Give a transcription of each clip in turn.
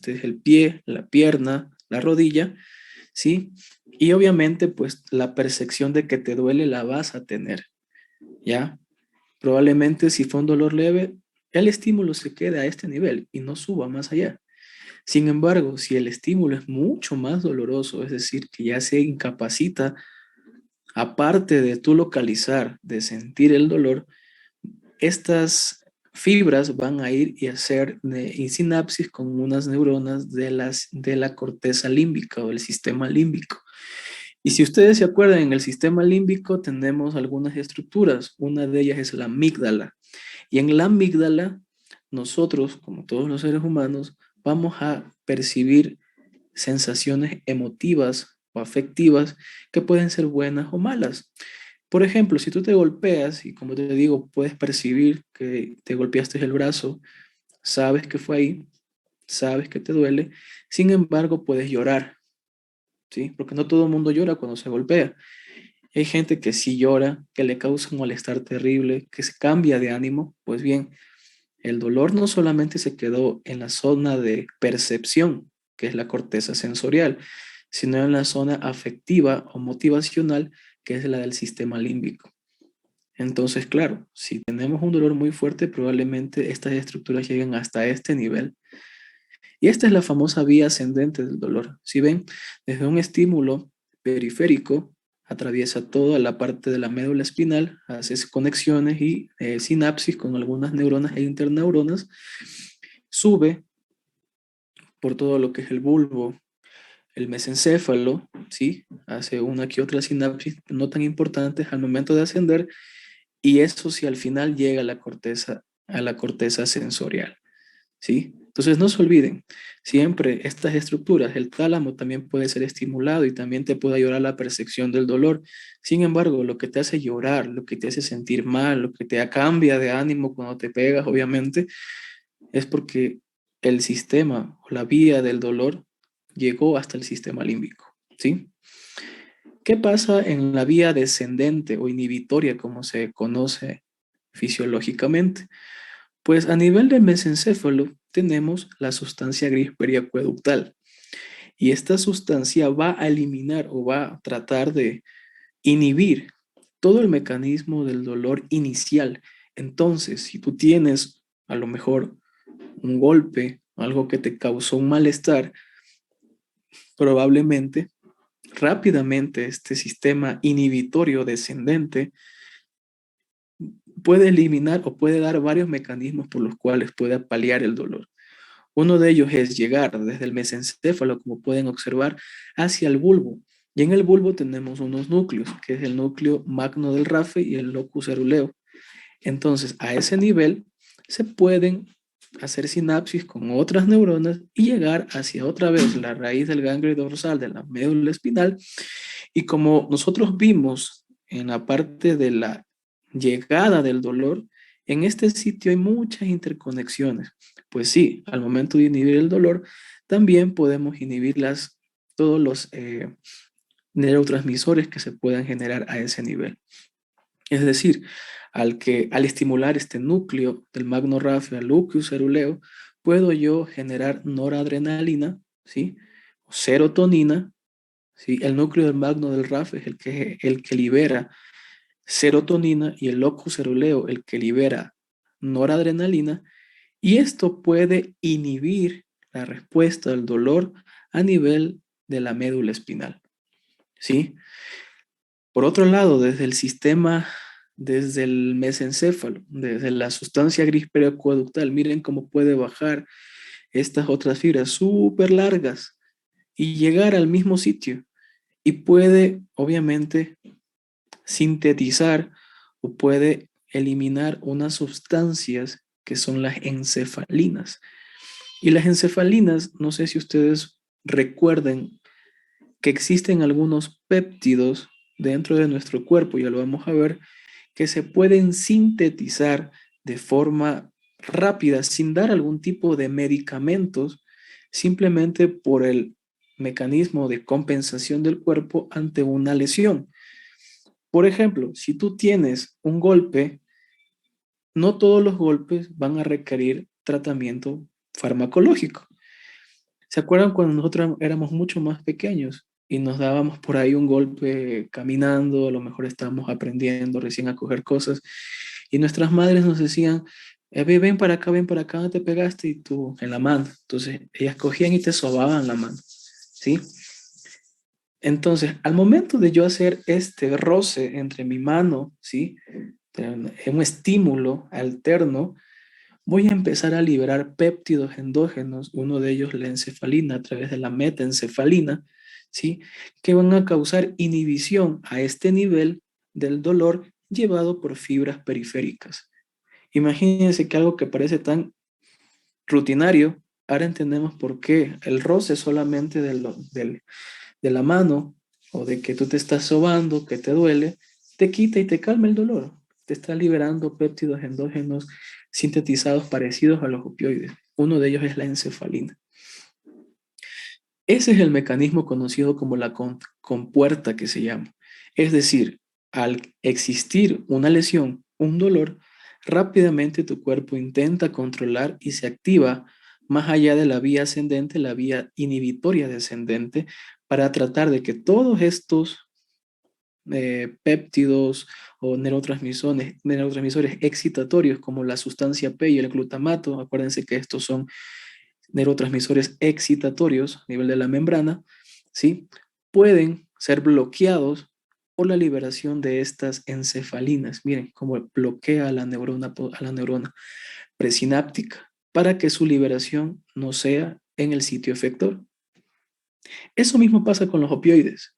este es el pie, la pierna, la rodilla, ¿sí? Y obviamente, pues la percepción de que te duele la vas a tener, ¿ya? Probablemente si fue un dolor leve, el estímulo se quede a este nivel y no suba más allá. Sin embargo, si el estímulo es mucho más doloroso, es decir, que ya se incapacita, aparte de tú localizar, de sentir el dolor, estas fibras van a ir y hacer sinapsis con unas neuronas de la corteza límbica o el sistema límbico. Y si ustedes se acuerdan, en el sistema límbico tenemos algunas estructuras. Una de ellas es la amígdala. Y en la amígdala, nosotros, como todos los seres humanos, vamos a percibir sensaciones emotivas o afectivas que pueden ser buenas o malas. Por ejemplo, si tú te golpeas y como te digo, puedes percibir que te golpeaste el brazo, sabes que fue ahí, sabes que te duele, sin embargo puedes llorar, ¿sí? Porque no todo el mundo llora cuando se golpea. Hay gente que sí llora, que le causa un malestar terrible, que se cambia de ánimo. Pues bien, el dolor no solamente se quedó en la zona de percepción, que es la corteza sensorial, sino en la zona afectiva o motivacional, que es la del sistema límbico. Entonces, claro, si tenemos un dolor muy fuerte, probablemente estas estructuras lleguen hasta este nivel. Y esta es la famosa vía ascendente del dolor. Si ven, desde un estímulo periférico, atraviesa toda la parte de la médula espinal, hace conexiones y sinapsis con algunas neuronas e interneuronas, sube por todo lo que es el bulbo, el mesencéfalo, ¿sí? Hace una que otra sinapsis no tan importantes al momento de ascender, y eso sí al final llega a la corteza sensorial, ¿sí? Entonces no se olviden, siempre estas estructuras, el tálamo también puede ser estimulado y también te puede ayudar a la percepción del dolor. Sin embargo, lo que te hace llorar, lo que te hace sentir mal, lo que te cambia de ánimo cuando te pegas, obviamente, es porque el sistema o la vía del dolor llegó hasta el sistema límbico, ¿sí? ¿Qué pasa en la vía descendente o inhibitoria, como se conoce fisiológicamente? Pues a nivel del mesencéfalo tenemos la sustancia gris periacueductal y esta sustancia va a eliminar o va a tratar de inhibir todo el mecanismo del dolor inicial. Entonces, si tú tienes a lo mejor un golpe, algo que te causó un malestar, probablemente rápidamente este sistema inhibitorio descendente puede eliminar o puede dar varios mecanismos por los cuales pueda paliar el dolor. Uno de ellos es llegar desde el mesencéfalo, como pueden observar, hacia el bulbo. Y en el bulbo tenemos unos núcleos, que es el núcleo magno del rafe y el locus ceruleo. Entonces, a ese nivel se pueden hacer sinapsis con otras neuronas y llegar hacia otra vez la raíz del ganglio dorsal de la médula espinal. Y como nosotros vimos en la parte de la llegada del dolor, en este sitio hay muchas interconexiones. Pues sí, al momento de inhibir el dolor, también podemos inhibir todos los neurotransmisores que se puedan generar a ese nivel. Es decir, al estimular este núcleo del magno rafio al locus ceruleo, puedo yo generar noradrenalina, ¿sí? O serotonina, ¿sí? El núcleo del magno del RAF es el que libera serotonina y el locus ceruleo el que libera noradrenalina, y esto puede inhibir la respuesta del dolor a nivel de la médula espinal, ¿sí? Por otro lado, desde el mesencéfalo, desde la sustancia gris periacueductal, miren cómo puede bajar estas otras fibras súper largas y llegar al mismo sitio, y puede, obviamente, sintetizar o puede eliminar unas sustancias que son las encefalinas. Y las encefalinas, no sé si ustedes recuerden que existen algunos péptidos dentro de nuestro cuerpo, ya lo vamos a ver, que se pueden sintetizar de forma rápida sin dar algún tipo de medicamentos, simplemente por el mecanismo de compensación del cuerpo ante una lesión. Por ejemplo, si tú tienes un golpe, no todos los golpes van a requerir tratamiento farmacológico. ¿Se acuerdan cuando nosotros éramos mucho más pequeños y nos dábamos por ahí un golpe caminando? A lo mejor estábamos aprendiendo recién a coger cosas y nuestras madres nos decían, ven para acá, no te pegaste y tú en la mano. Entonces ellas cogían y te sobaban la mano, ¿sí? Entonces, al momento de yo hacer este roce entre mi mano, ¿sí? Un estímulo alterno, voy a empezar a liberar péptidos endógenos, uno de ellos la encefalina a través de la metaencefalina, ¿sí? Que van a causar inhibición a este nivel del dolor llevado por fibras periféricas. Imagínense que algo que parece tan rutinario, ahora entendemos por qué el roce solamente de la mano o de que tú te estás sobando, que te duele, te quita y te calma el dolor. Te está liberando péptidos endógenos sintetizados parecidos a los opioides. Uno de ellos es la encefalina. Ese es el mecanismo conocido como la compuerta que se llama. Es decir, al existir una lesión, un dolor, rápidamente tu cuerpo intenta controlar y se activa más allá de la vía ascendente, la vía inhibitoria descendente, para tratar de que todos estos péptidos o neurotransmisores excitatorios como la sustancia P y el glutamato, acuérdense que estos son neurotransmisores excitatorios a nivel de la membrana, ¿sí? Pueden ser bloqueados por la liberación de estas encefalinas. Miren cómo bloquea a la neurona presináptica para que su liberación no sea en el sitio efector. Eso mismo pasa con los opioides.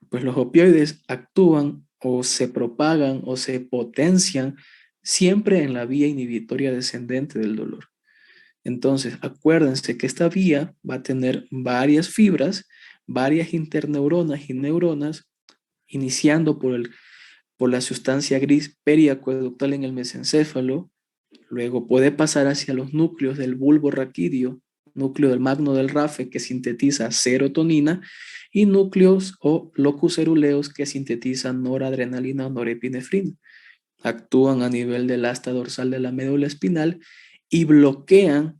Pues los opioides actúan o se propagan o se potencian siempre en la vía inhibitoria descendente del dolor. Entonces, acuérdense que esta vía va a tener varias fibras, varias interneuronas y neuronas, iniciando por la sustancia gris periacueductal en el mesencéfalo, luego puede pasar hacia los núcleos del bulbo raquídeo, núcleo del magno del RAFE que sintetiza serotonina y núcleos o locus ceruleus que sintetizan noradrenalina o norepinefrina. Actúan a nivel del asta dorsal de la médula espinal y bloquean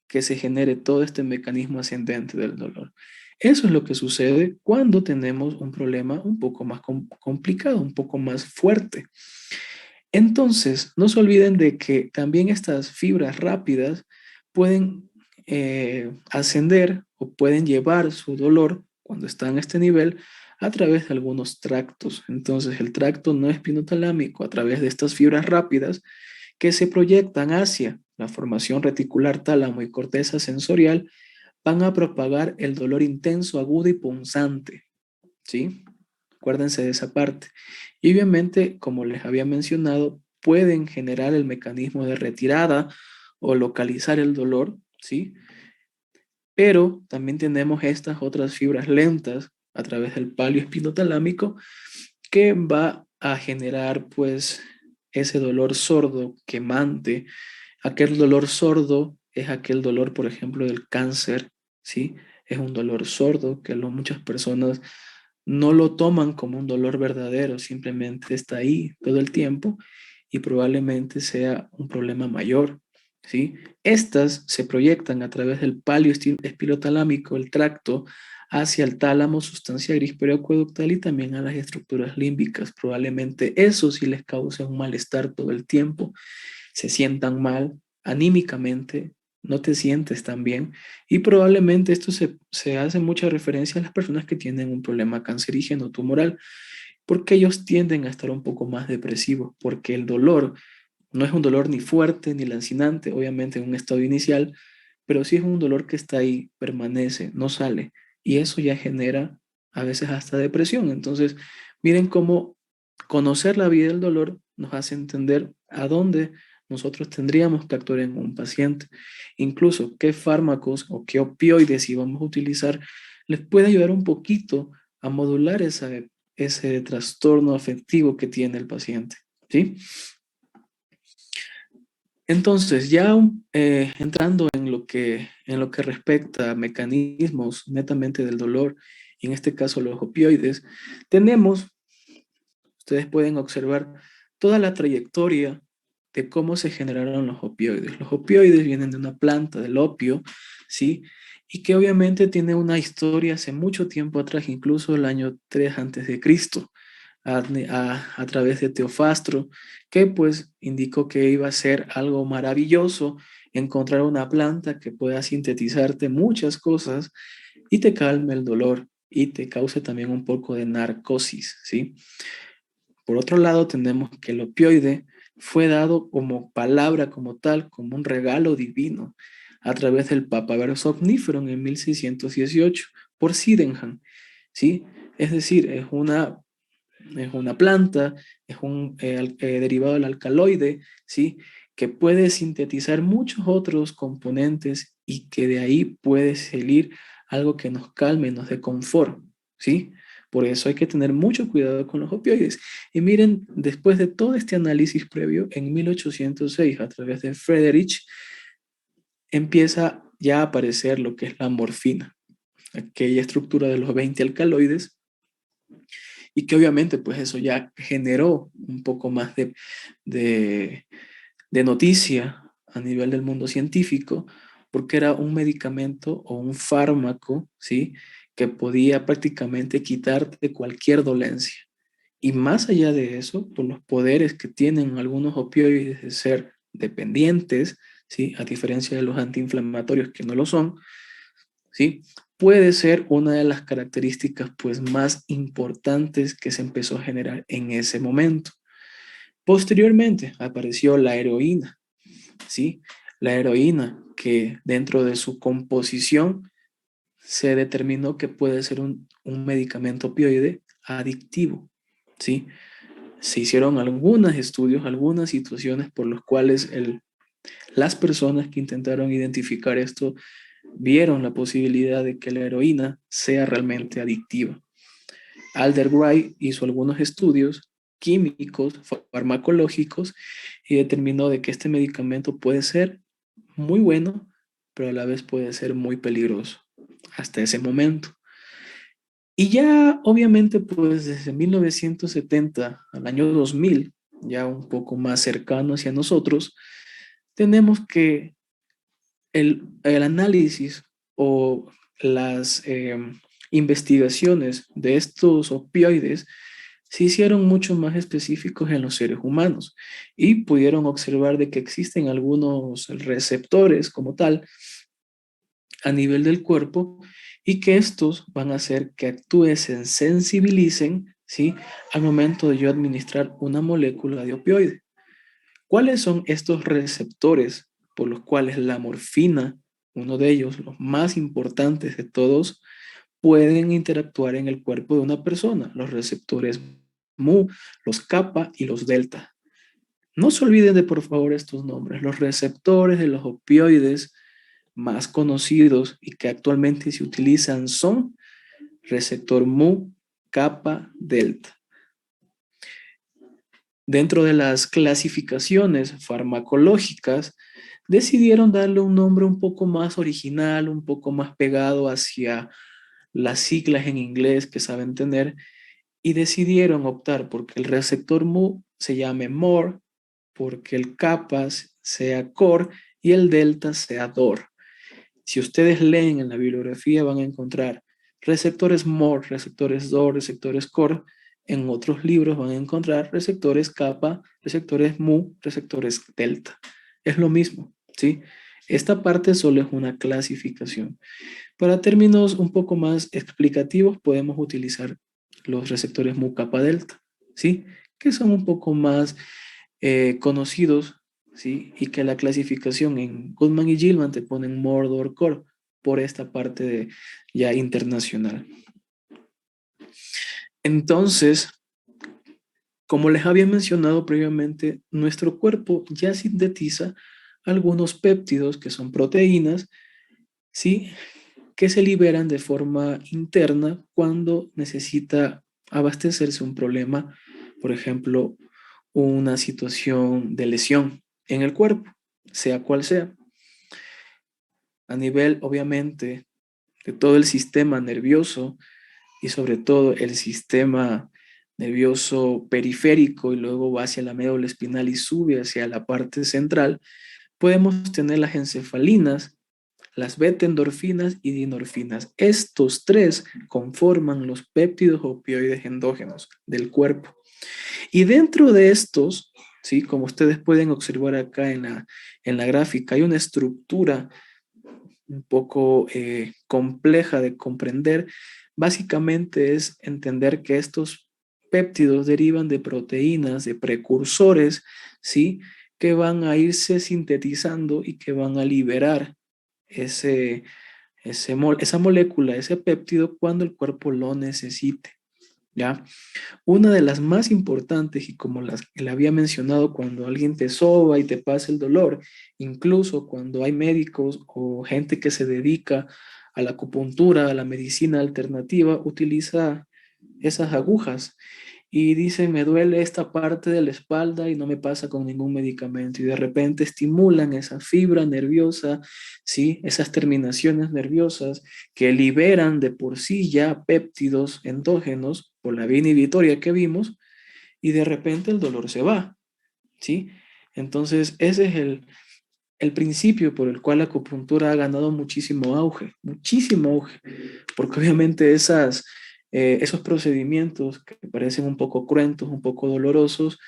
que se genere todo este mecanismo ascendente del dolor. Eso es lo que sucede cuando tenemos un problema un poco más complicado, un poco más fuerte. Entonces, no se olviden de que también estas fibras rápidas pueden ascender o pueden llevar su dolor cuando están a este nivel a través de algunos tractos. Entonces, el tracto no espinotalámico a través de estas fibras rápidas que se proyectan hacia la formación reticular tálamo y corteza sensorial van a propagar el dolor intenso, agudo y punzante, ¿sí? Acuérdense de esa parte. Y obviamente, como les había mencionado, pueden generar el mecanismo de retirada o localizar el dolor, ¿sí? Pero también tenemos estas otras fibras lentas a través del palio espinotalámico que va a generar pues ese dolor sordo, quemante. Aquel dolor sordo es aquel dolor, por ejemplo, del cáncer, ¿sí? Es un dolor sordo que muchas personas no lo toman como un dolor verdadero, simplemente está ahí todo el tiempo y probablemente sea un problema mayor, ¿sí? Estas se proyectan a través del palio espirotalámico, el tracto, hacia el tálamo, sustancia gris periacueductal y también a las estructuras límbicas. Probablemente eso sí les cause un malestar todo el tiempo, se sientan mal anímicamente, no te sientes tan bien y probablemente esto se hace mucha referencia a las personas que tienen un problema cancerígeno tumoral porque ellos tienden a estar un poco más depresivos porque el dolor no es un dolor ni fuerte ni lancinante, obviamente en un estado inicial, pero sí es un dolor que está ahí, permanece, no sale y eso ya genera a veces hasta depresión. Entonces, miren cómo conocer la vida del dolor nos hace entender a dónde nosotros tendríamos que actuar en un paciente. Incluso qué fármacos o qué opioides íbamos a utilizar les puede ayudar un poquito a modular ese trastorno afectivo que tiene el paciente, ¿sí? Entonces, ya entrando en lo que respecta a mecanismos netamente del dolor, y en este caso los opioides, tenemos, ustedes pueden observar toda la trayectoria de cómo se generaron los opioides. Los opioides vienen de una planta, del opio, ¿sí? y que obviamente tiene una historia hace mucho tiempo atrás, incluso el año 3 antes de Cristo, a través de Teofastro, que pues indicó que iba a ser algo maravilloso encontrar una planta que pueda sintetizarte muchas cosas y te calme el dolor y te cause también un poco de narcosis, ¿sí? Por otro lado, tenemos que el opioide fue dado como palabra, como tal, como un regalo divino a través del Papaver somnífero en 1618 por Sydenham, ¿sí? Es decir, es una planta, es un derivado del alcaloide, ¿sí? Que puede sintetizar muchos otros componentes y que de ahí puede salir algo que nos calme, nos dé confort, ¿sí? Por eso hay que tener mucho cuidado con los opioides. Y miren, después de todo este análisis previo, en 1806, a través de Friedrich, empieza ya a aparecer lo que es la morfina, aquella estructura de los 20 alcaloides, y que obviamente pues eso ya generó un poco más de, de noticia a nivel del mundo científico, porque era un medicamento o un fármaco, ¿sí? Que podía prácticamente quitarte cualquier dolencia. Y más allá de eso, por los poderes que tienen algunos opioides de ser dependientes, ¿sí? A diferencia de los antiinflamatorios que no lo son, ¿sí? Puede ser una de las características pues más importantes que se empezó a generar en ese momento. Posteriormente apareció la heroína, ¿sí? La heroína que dentro de su composición se determinó que puede ser un medicamento opioide adictivo, ¿sí? Se hicieron algunos estudios, algunas situaciones por los cuales las personas que intentaron identificar esto vieron la posibilidad de que la heroína sea realmente adictiva. Alder Wright hizo algunos estudios químicos, farmacológicos, y determinó de que este medicamento puede ser muy bueno, pero a la vez puede ser muy peligroso hasta ese momento. Y ya obviamente pues desde 1970 al año 2000, ya un poco más cercano hacia nosotros, tenemos que el análisis o las investigaciones de estos opioides se hicieron mucho más específicos en los seres humanos y pudieron observar de que existen algunos receptores como tal a nivel del cuerpo y que estos van a hacer que actúen, se sensibilicen, ¿sí? Al momento de yo administrar una molécula de opioide. ¿Cuáles son estos receptores por los cuales la morfina, uno de ellos, los más importantes de todos, pueden interactuar en el cuerpo de una persona? Los receptores mu, los kappa y los delta. No se olviden de por favor estos nombres. Los receptores de los opioides más conocidos y que actualmente se utilizan son receptor mu, kappa, delta. Dentro de las clasificaciones farmacológicas, decidieron darle un nombre un poco más original, un poco más pegado hacia las siglas en inglés que saben tener, y decidieron optar porque el receptor mu se llame more, porque el kappa sea core y el delta sea dor. Si ustedes leen en la bibliografía van a encontrar receptores more, receptores dor, receptores core. En otros libros van a encontrar receptores kappa, receptores mu, receptores delta. Es lo mismo, ¿sí? Esta parte solo es una clasificación. Para términos un poco más explicativos, podemos utilizar los receptores mu kappa delta, ¿sí? Que son un poco más conocidos, ¿sí? Y que la clasificación en Goodman y Gilman te ponen Mordor Core por esta parte ya internacional. Entonces, como les había mencionado previamente, nuestro cuerpo ya sintetiza algunos péptidos que son proteínas, ¿sí? Que se liberan de forma interna cuando necesita abastecerse un problema, por ejemplo, una situación de lesión en el cuerpo, sea cual sea. A nivel, obviamente, de todo el sistema nervioso y sobre todo el sistema nervioso periférico y luego va hacia la médula espinal y sube hacia la parte central, podemos tener las encefalinas, las beta-endorfinas y dinorfinas. Estos tres conforman los péptidos opioides endógenos del cuerpo. Y dentro de estos, ¿sí? Como ustedes pueden observar acá en la gráfica, hay una estructura un poco compleja de comprender. Básicamente es entender que estos péptidos derivan de proteínas, de precursores, ¿sí? Que van a irse sintetizando y que van a liberar ese, esa molécula, ese péptido, cuando el cuerpo lo necesite, ¿ya? Una de las más importantes, y como las que le había mencionado, cuando alguien te soba y te pasa el dolor, incluso cuando hay médicos o gente que se dedica a la acupuntura, a la medicina alternativa, utiliza esas agujas y dicen, me duele esta parte de la espalda y no me pasa con ningún medicamento. Y de repente estimulan esa fibra nerviosa, ¿sí? Esas terminaciones nerviosas que liberan de por sí ya péptidos endógenos por la vía inhibitoria que vimos, y de repente el dolor se va, ¿sí? Entonces, ese es el principio por el cual la acupuntura ha ganado muchísimo auge, porque obviamente esos procedimientos que parecen un poco cruentos, un poco dolorosos,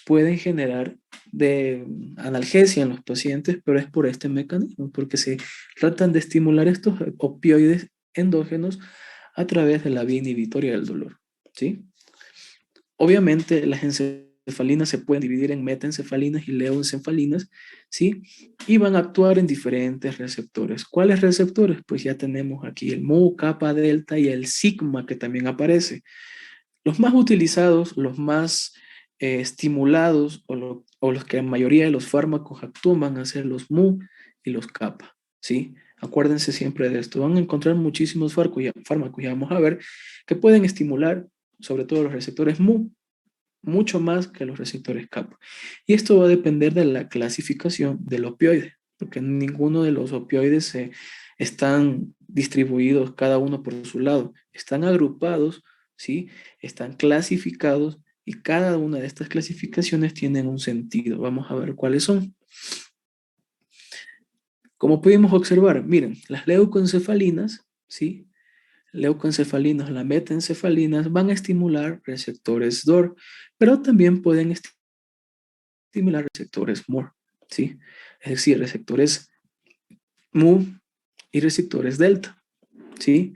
pueden generar de analgesia en los pacientes, pero es por este mecanismo, porque se tratan de estimular estos opioides endógenos a través de la vía inhibitoria del dolor, ¿sí? Obviamente las encefalinas se pueden dividir en metaencefalinas y leoencefalinas, ¿sí? Y van a actuar en diferentes receptores. ¿Cuáles receptores? Pues ya tenemos aquí el mu, kappa, delta y el sigma que también aparece. Los más utilizados, los más estimulados o los que la mayoría de los fármacos actúan van a ser los mu y los kappa, ¿sí? Acuérdense siempre de esto. Van a encontrar muchísimos fármacos, ya vamos a ver, que pueden estimular sobre todo los receptores mu, mucho más que los receptores kappa. Y esto va a depender de la clasificación del opioide, porque ninguno de los opioides están distribuidos cada uno por su lado, están agrupados, ¿sí? Están clasificados y cada una de estas clasificaciones tienen un sentido. Vamos a ver cuáles son. Como pudimos observar, miren, las leucoencefalinas, ¿sí? Leucoencefalinas, las metaencefalinas van a estimular receptores DOR, pero también pueden estimular receptores MOR, ¿sí? Es decir, receptores mu y receptores delta, ¿sí?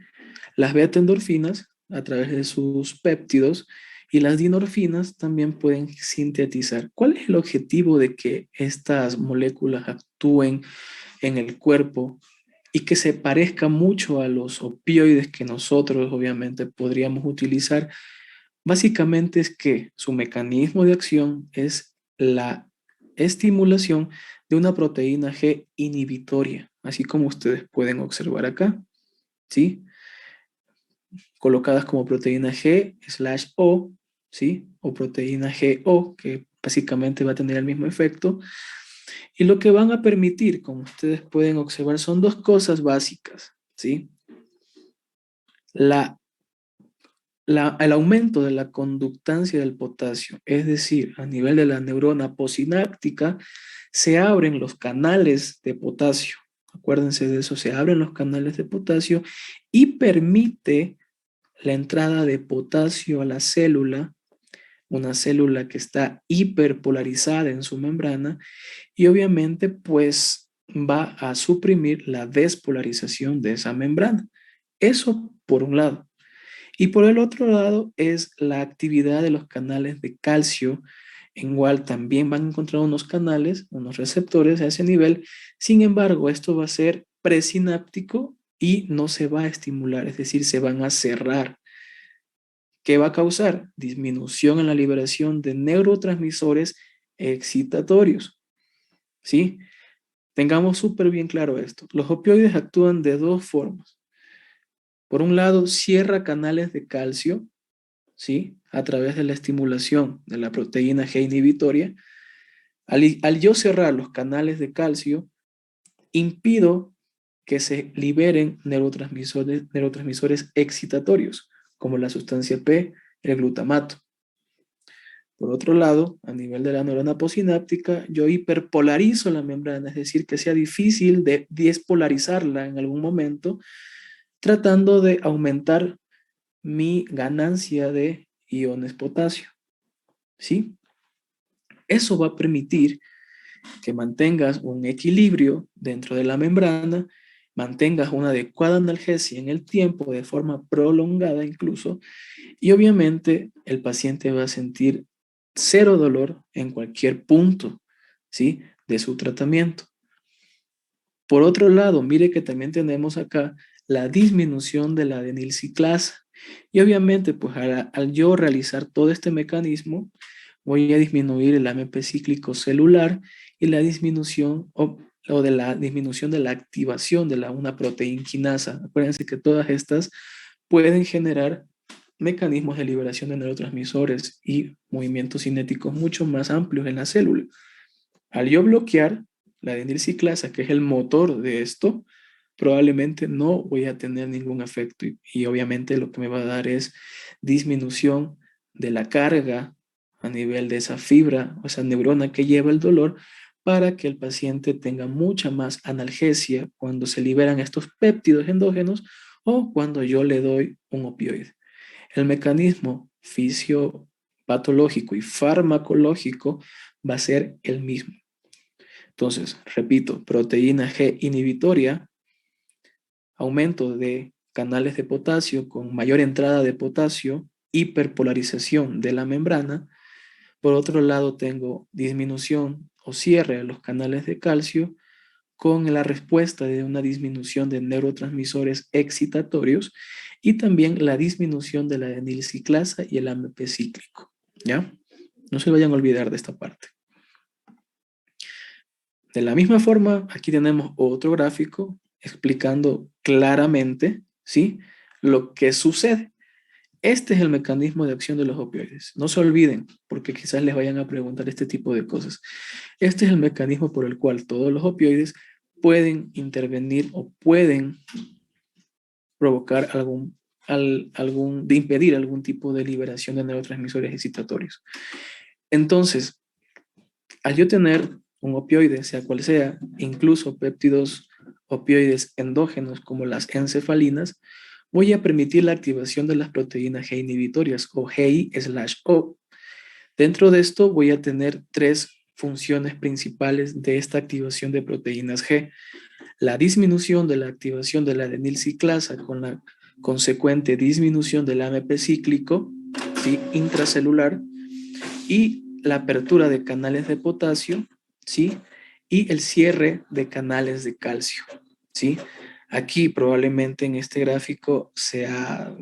Las beta-endorfinas, a través de sus péptidos, y las dinorfinas también pueden sintetizar. ¿Cuál es el objetivo de que estas moléculas actúen en el cuerpo y que se parezca mucho a los opioides que nosotros obviamente podríamos utilizar? Básicamente es que su mecanismo de acción es la estimulación de una proteína G inhibitoria, así como ustedes pueden observar acá, ¿sí? Colocadas como proteína G/O, ¿sí? O proteína GO, que básicamente va a tener el mismo efecto. Y lo que van a permitir, como ustedes pueden observar, son dos cosas básicas, ¿sí? La el aumento de la conductancia del potasio, es decir, a nivel de la neurona posináptica, se abren los canales de potasio. Acuérdense de eso, se abren los canales de potasio y permite la entrada de potasio a la célula, una célula que está hiperpolarizada en su membrana, y obviamente pues va a suprimir la despolarización de esa membrana. Eso por un lado. Y por el otro lado es la actividad de los canales de calcio, en igual también van a encontrar unos canales, unos receptores a ese nivel. Sin embargo, esto va a ser presináptico y no se va a estimular, es decir, se van a cerrar. ¿Qué va a causar? Disminución en la liberación de neurotransmisores excitatorios, ¿sí? Tengamos súper bien claro esto. Los opioides actúan de dos formas. Por un lado, cierra canales de calcio, ¿sí? A través de la estimulación de la proteína G inhibitoria. Al yo cerrar los canales de calcio, impido que se liberen neurotransmisores excitatorios, como la sustancia P, el glutamato. Por otro lado, a nivel de la neurona posináptica, yo hiperpolarizo la membrana, es decir, que sea difícil de despolarizarla en algún momento, tratando de aumentar mi ganancia de iones potasio, ¿sí? Eso va a permitir que mantengas un equilibrio dentro de la membrana, mantengas una adecuada analgesia en el tiempo de forma prolongada incluso, y obviamente el paciente va a sentir cero dolor en cualquier punto, ¿sí? De su tratamiento. Por otro lado, mire que también tenemos acá la disminución de la adenilciclasa. Y obviamente, pues al yo realizar todo este mecanismo, voy a disminuir el AMP cíclico celular y la disminución o de la disminución de la activación de una proteína quinasa. Acuérdense que todas estas pueden generar mecanismos de liberación de neurotransmisores y movimientos cinéticos mucho más amplios en la célula. Al yo bloquear la adenilciclasa, que es el motor de esto, probablemente no voy a tener ningún efecto y obviamente lo que me va a dar es disminución de la carga a nivel de esa fibra o esa neurona que lleva el dolor para que el paciente tenga mucha más analgesia cuando se liberan estos péptidos endógenos o cuando yo le doy un opioide. El mecanismo fisiopatológico y farmacológico va a ser el mismo. Entonces, repito, proteína G inhibitoria, aumento de canales de potasio con mayor entrada de potasio, hiperpolarización de la membrana. Por otro lado, tengo disminución o cierre de los canales de calcio con la respuesta de una disminución de neurotransmisores excitatorios y también la disminución de la adenilciclasa y el AMP cíclico. ¿Ya? No se vayan a olvidar de esta parte. De la misma forma, aquí tenemos otro gráfico explicando claramente, ¿sí?, lo que sucede. Este es el mecanismo de acción de los opioides. No se olviden, porque quizás les vayan a preguntar este tipo de cosas. Este es el mecanismo por el cual todos los opioides pueden intervenir o pueden provocar de impedir algún tipo de liberación de neurotransmisores excitatorios. Entonces, al yo tener un opioide, sea cual sea, incluso péptidos opioides endógenos como las encefalinas, voy a permitir la activación de las proteínas G inhibitorias o GI/O. Dentro de esto voy a tener tres funciones principales de esta activación de proteínas G. La disminución de la activación de la adenilciclasa con la consecuente disminución del AMP cíclico, ¿sí?, intracelular, y la apertura de canales de potasio, ¿sí?, y el cierre de canales de calcio, ¿sí? Aquí probablemente en este gráfico se ha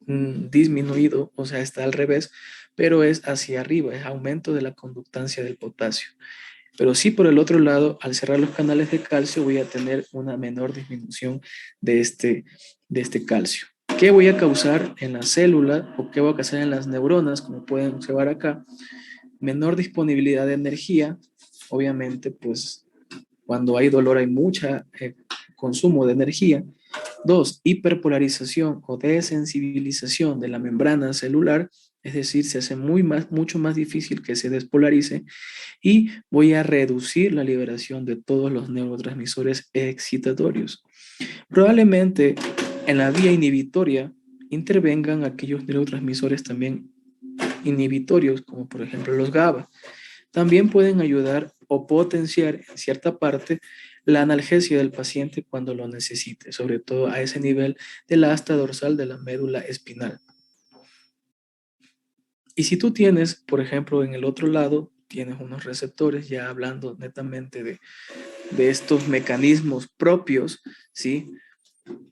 disminuido, o sea, está al revés, pero es hacia arriba, es aumento de la conductancia del potasio. Pero sí, por el otro lado, al cerrar los canales de calcio voy a tener una menor disminución de este calcio. ¿Qué voy a causar en la célula o qué voy a causar en las neuronas, como pueden observar acá? Menor disponibilidad de energía. Obviamente, pues cuando hay dolor hay mucha consumo de energía. Dos, hiperpolarización o desensibilización de la membrana celular, es decir, se hace mucho más difícil que se despolarice, y voy a reducir la liberación de todos los neurotransmisores excitatorios. Probablemente en la vía inhibitoria intervengan aquellos neurotransmisores también inhibitorios, como por ejemplo los GABA. También pueden ayudar o potenciar en cierta parte la analgesia del paciente cuando lo necesite, sobre todo a ese nivel de la asta dorsal de la médula espinal. Y si tú tienes, por ejemplo, en el otro lado, tienes unos receptores, ya hablando netamente de estos mecanismos propios, ¿sí?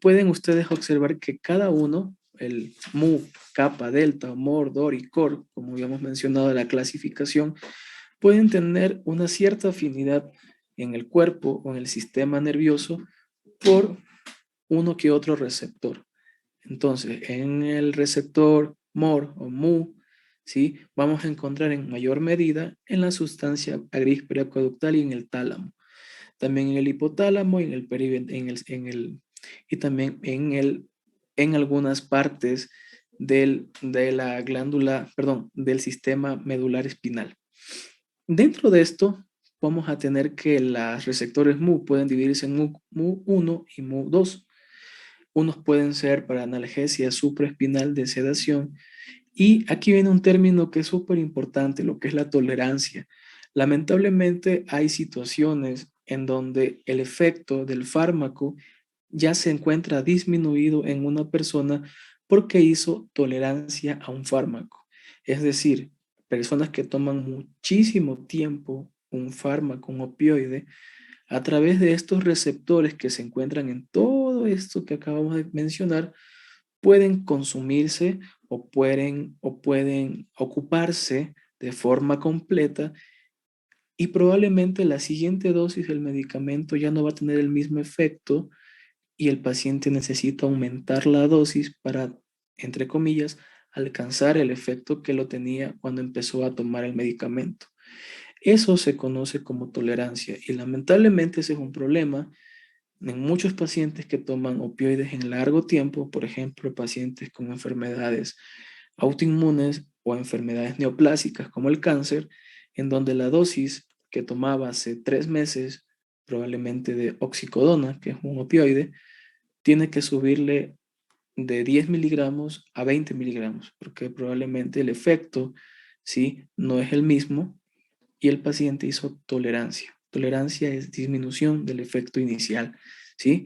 Pueden ustedes observar que cada uno, el mu, kappa, delta, mor, dor y cor, como habíamos mencionado en la clasificación, pueden tener una cierta afinidad en el cuerpo o en el sistema nervioso por uno que otro receptor. Entonces, en el receptor MOR o MU, ¿sí?, vamos a encontrar en mayor medida en la sustancia gris periacueductal y en el tálamo. También en el hipotálamo y en el y también en algunas partes de la glándula, perdón, del sistema medular espinal. Dentro de esto, vamos a tener que los receptores Mu pueden dividirse en Mu1 y Mu2. Unos pueden ser para analgesia supraespinal de sedación. Y aquí viene un término que es súper importante, lo que es la tolerancia. Lamentablemente hay situaciones en donde el efecto del fármaco ya se encuentra disminuido en una persona porque hizo tolerancia a un fármaco. Es decir, personas que toman muchísimo tiempo un fármaco, un opioide, a través de estos receptores que se encuentran en todo esto que acabamos de mencionar, pueden consumirse o pueden ocuparse de forma completa y probablemente la siguiente dosis del medicamento ya no va a tener el mismo efecto y el paciente necesita aumentar la dosis para, entre comillas, alcanzar el efecto que lo tenía cuando empezó a tomar el medicamento. Eso se conoce como tolerancia y lamentablemente ese es un problema en muchos pacientes que toman opioides en largo tiempo, por ejemplo, pacientes con enfermedades autoinmunes o enfermedades neoplásicas como el cáncer, en donde la dosis que tomaba hace 3 meses, probablemente de oxicodona, que es un opioide, tiene que subirle de 10 miligramos a 20 miligramos, porque probablemente el efecto, ¿sí?, no es el mismo y el paciente hizo tolerancia. Tolerancia es disminución del efecto inicial, ¿sí?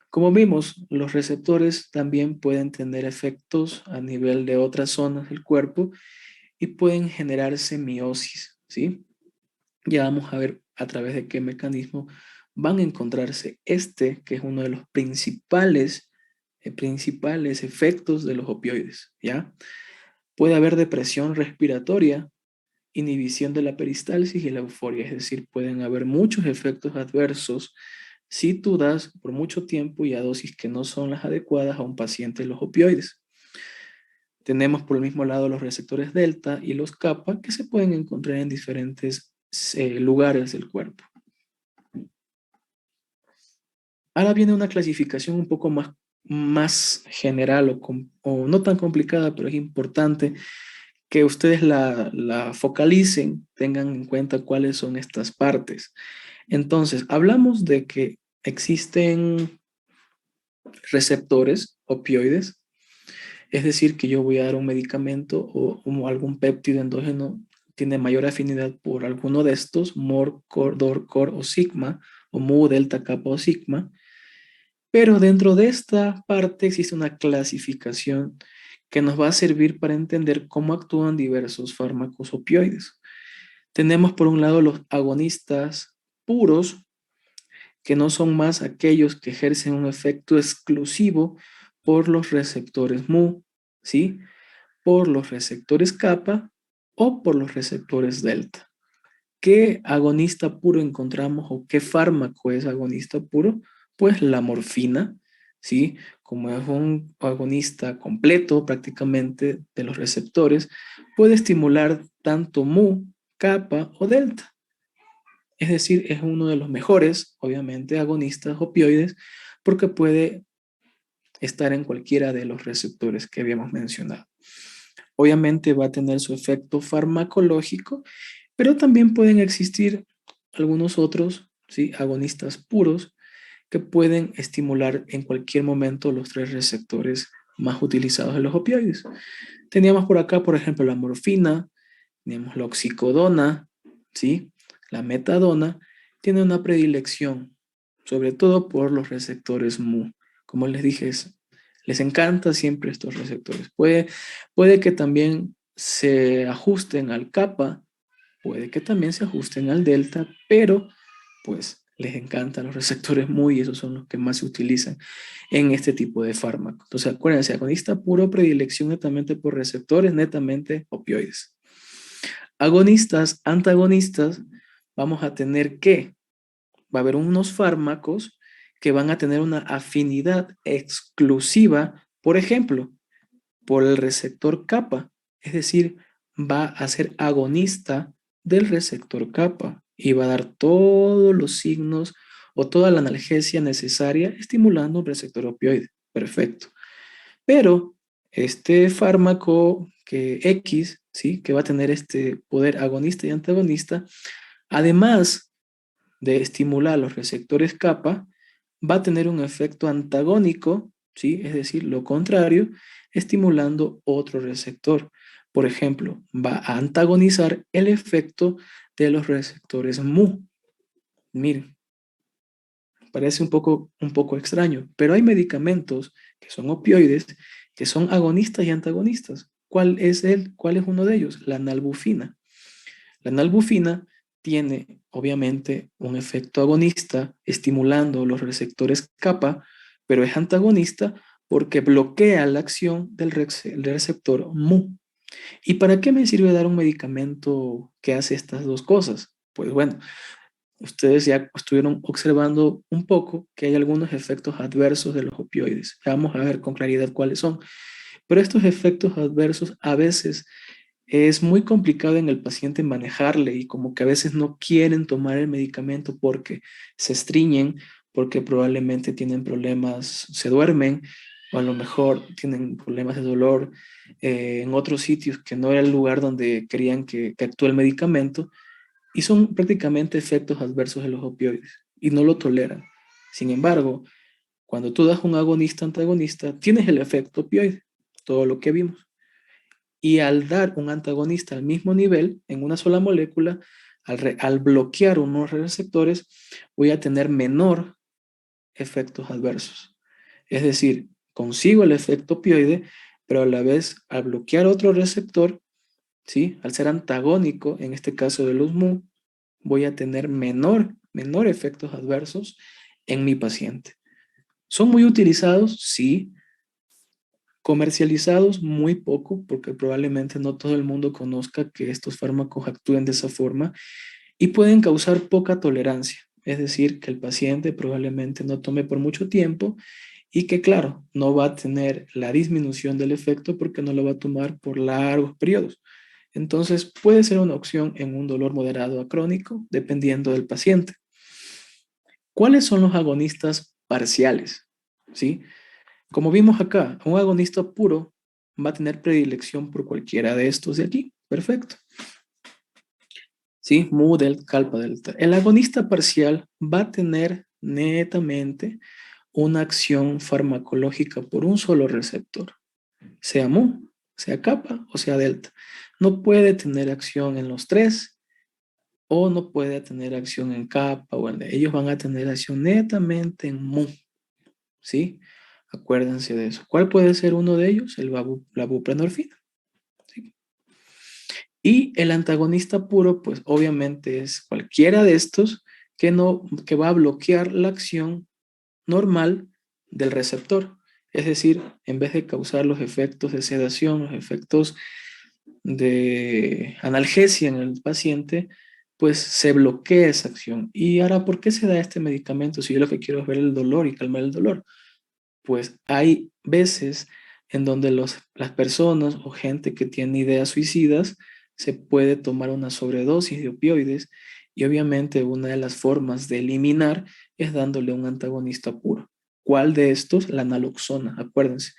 Como vimos, los receptores también pueden tener efectos a nivel de otras zonas del cuerpo y pueden generarse miosis, ¿sí? Ya vamos a ver a través de qué mecanismo van a encontrarse que es uno de los principales efectos de los opioides, ¿ya? Puede haber depresión respiratoria, inhibición de la peristalsis y la euforia, es decir, pueden haber muchos efectos adversos si tú das por mucho tiempo y a dosis que no son las adecuadas a un paciente los opioides. Tenemos por el mismo lado los receptores delta y los kappa que se pueden encontrar en diferentes lugares del cuerpo. Ahora viene una clasificación un poco más general o no tan complicada, pero es importante que ustedes la focalicen, tengan en cuenta cuáles son estas partes. Entonces, hablamos de que existen receptores opioides, es decir, que yo voy a dar un medicamento o algún péptido endógeno tiene mayor afinidad por alguno de estos, MOR, COR, DOR, COR o sigma, o MU, delta, kappa o sigma, pero dentro de esta parte existe una clasificación que nos va a servir para entender cómo actúan diversos fármacos opioides. Tenemos por un lado los agonistas puros, que no son más aquellos que ejercen un efecto exclusivo por los receptores Mu, ¿sí? Por los receptores kappa o por los receptores delta. ¿Qué agonista puro encontramos o qué fármaco es agonista puro? Pues la morfina, ¿sí? Como es un agonista completo prácticamente de los receptores, puede estimular tanto Mu, kappa o delta. Es decir, es uno de los mejores, obviamente, agonistas opioides porque puede estar en cualquiera de los receptores que habíamos mencionado. Obviamente va a tener su efecto farmacológico, pero también pueden existir algunos otros, ¿sí?, agonistas puros que pueden estimular en cualquier momento los 3 receptores más utilizados en los opioides. Teníamos por acá, por ejemplo, la morfina, teníamos la oxicodona, ¿sí? La metadona tiene una predilección, sobre todo por los receptores Mu. Como les dije, les encanta siempre estos receptores. Puede que también se ajusten al kappa, puede que también se ajusten al delta, pero pues les encantan los receptores Mu y esos son los que más se utilizan en este tipo de fármacos. Entonces, acuérdense, agonista puro, predilección netamente por receptores, netamente opioides. Agonistas, antagonistas, vamos a tener va a haber unos fármacos que van a tener una afinidad exclusiva, por ejemplo, por el receptor kappa, es decir, va a ser agonista del receptor kappa y va a dar todos los signos o toda la analgesia necesaria estimulando un receptor opioide. Perfecto. Pero este fármaco que X, ¿sí? Que va a tener este poder agonista y antagonista, además de estimular los receptores kappa, va a tener un efecto antagónico, ¿sí? Es decir, lo contrario, estimulando otro receptor. Por ejemplo, va a antagonizar el efecto de los receptores mu. Miren, parece un poco extraño, pero hay medicamentos que son opioides, que son agonistas y antagonistas. ¿Cuál es él? ¿Cuál es uno de ellos? La nalbufina. La nalbufina tiene, obviamente, un efecto agonista estimulando los receptores kappa, pero es antagonista porque bloquea la acción del receptor mu. ¿Y para qué me sirve dar un medicamento que hace estas dos cosas? Pues bueno, ustedes ya estuvieron observando un poco que hay algunos efectos adversos de los opioides. Vamos a ver con claridad cuáles son. Pero estos efectos adversos a veces es muy complicado en el paciente manejarle y como que a veces no quieren tomar el medicamento porque se estreñen, porque probablemente tienen problemas, se duermen o a lo mejor tienen problemas de dolor en otros sitios que no era el lugar donde querían que actúe el medicamento y son prácticamente efectos adversos de los opioides y no lo toleran. Sin embargo, cuando tú das un agonista antagonista, tienes el efecto opioide, todo lo que vimos. Y al dar un antagonista al mismo nivel, en una sola molécula, al bloquear unos receptores, voy a tener menor efectos adversos. Es decir, consigo el efecto opioide, pero a la vez, al bloquear otro receptor, ¿sí? Al ser antagónico, en este caso de los mu, voy a tener menor efectos adversos en mi paciente. ¿Son muy utilizados? Sí. Comercializados muy poco, porque probablemente no todo el mundo conozca que estos fármacos actúen de esa forma y pueden causar poca tolerancia, es decir, que el paciente probablemente no tome por mucho tiempo y que, claro, no va a tener la disminución del efecto porque no lo va a tomar por largos periodos. Entonces, puede ser una opción en un dolor moderado a crónico, dependiendo del paciente. ¿Cuáles son los agonistas parciales? ¿Sí? Como vimos acá, un agonista puro va a tener predilección por cualquiera de estos de aquí. Perfecto. ¿Sí? Mu, delta, calpa, delta. El agonista parcial va a tener netamente una acción farmacológica por un solo receptor, sea mu, sea kappa o sea delta. No puede tener acción en los tres o no puede tener acción en kappa o en... Ellos van a tener acción netamente en mu. ¿Sí? Acuérdense de eso. ¿Cuál puede ser uno de ellos? La buprenorfina. ¿Sí? Y el antagonista puro, pues obviamente es cualquiera de estos que, no, que va a bloquear la acción normal del receptor. Es decir, en vez de causar los efectos de sedación, los efectos de analgesia en el paciente, pues se bloquea esa acción. Y ahora, ¿por qué se da este medicamento si yo lo que quiero es ver el dolor y calmar el dolor? Pues hay veces en donde las personas o gente que tiene ideas suicidas se puede tomar una sobredosis de opioides y obviamente una de las formas de eliminar es dándole un antagonista puro. ¿Cuál de estos? La naloxona, acuérdense.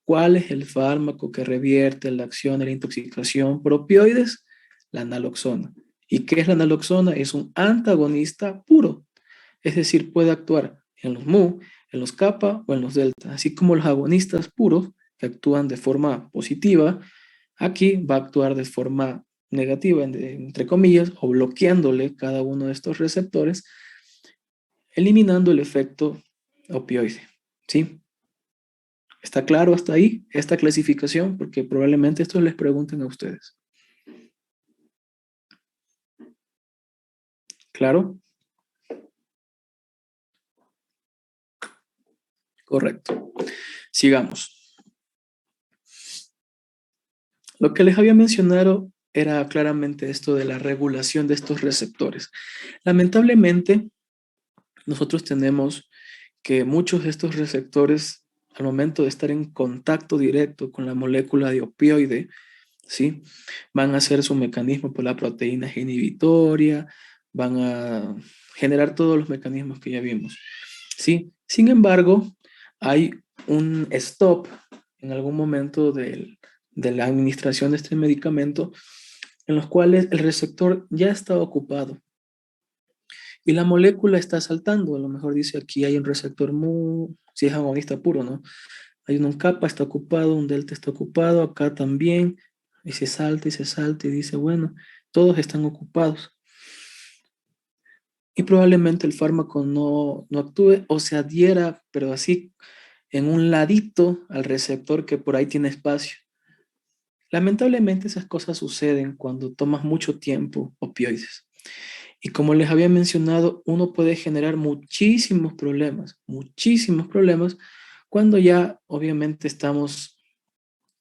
¿Cuál es el fármaco que revierte la acción de la intoxicación por opioides? La naloxona. ¿Y qué es la naloxona? Es un antagonista puro, es decir, puede actuar en los mu, en los kappa o en los delta, así como los agonistas puros que actúan de forma positiva, aquí va a actuar de forma negativa, entre comillas, o bloqueándole cada uno de estos receptores, eliminando el efecto opioide. ¿Sí? ¿Está claro hasta ahí esta clasificación? Porque probablemente esto les pregunten a ustedes. ¿Claro? Correcto. Sigamos. Lo que les había mencionado era claramente esto de la regulación de estos receptores. Lamentablemente, nosotros tenemos que muchos de estos receptores, al momento de estar en contacto directo con la molécula de opioide, ¿sí? Van a hacer su mecanismo por la proteína inhibitoria, van a generar todos los mecanismos que ya vimos, ¿sí? Sin embargo, hay un stop en algún momento de la administración de este medicamento en los cuales el receptor ya está ocupado y la molécula está saltando. A lo mejor dice aquí hay un receptor si es agonista puro, ¿no? Hay un kappa está ocupado, un delta está ocupado, acá también, y se salta y dice, bueno, todos están ocupados. Y probablemente el fármaco no actúe o se adhiera, pero así en un ladito al receptor que por ahí tiene espacio. Lamentablemente esas cosas suceden cuando tomas mucho tiempo opioides. Y como les había mencionado, uno puede generar muchísimos problemas cuando ya obviamente estamos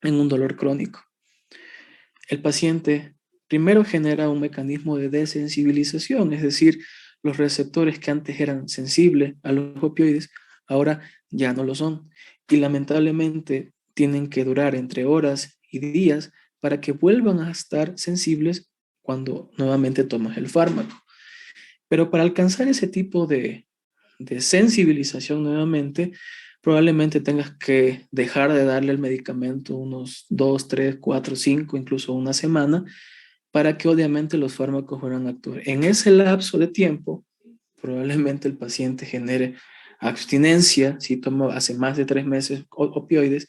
en un dolor crónico. El paciente primero genera un mecanismo de desensibilización, es decir, los receptores que antes eran sensibles a los opioides, ahora ya no lo son. Y lamentablemente tienen que durar entre horas y días para que vuelvan a estar sensibles cuando nuevamente tomas el fármaco. Pero para alcanzar ese tipo de sensibilización nuevamente, probablemente tengas que dejar de darle el medicamento unos 2, 3, 4, 5, incluso una semana, para que obviamente los fármacos puedan actuar. En ese lapso de tiempo, probablemente el paciente genere abstinencia si toma hace más de 3 meses opioides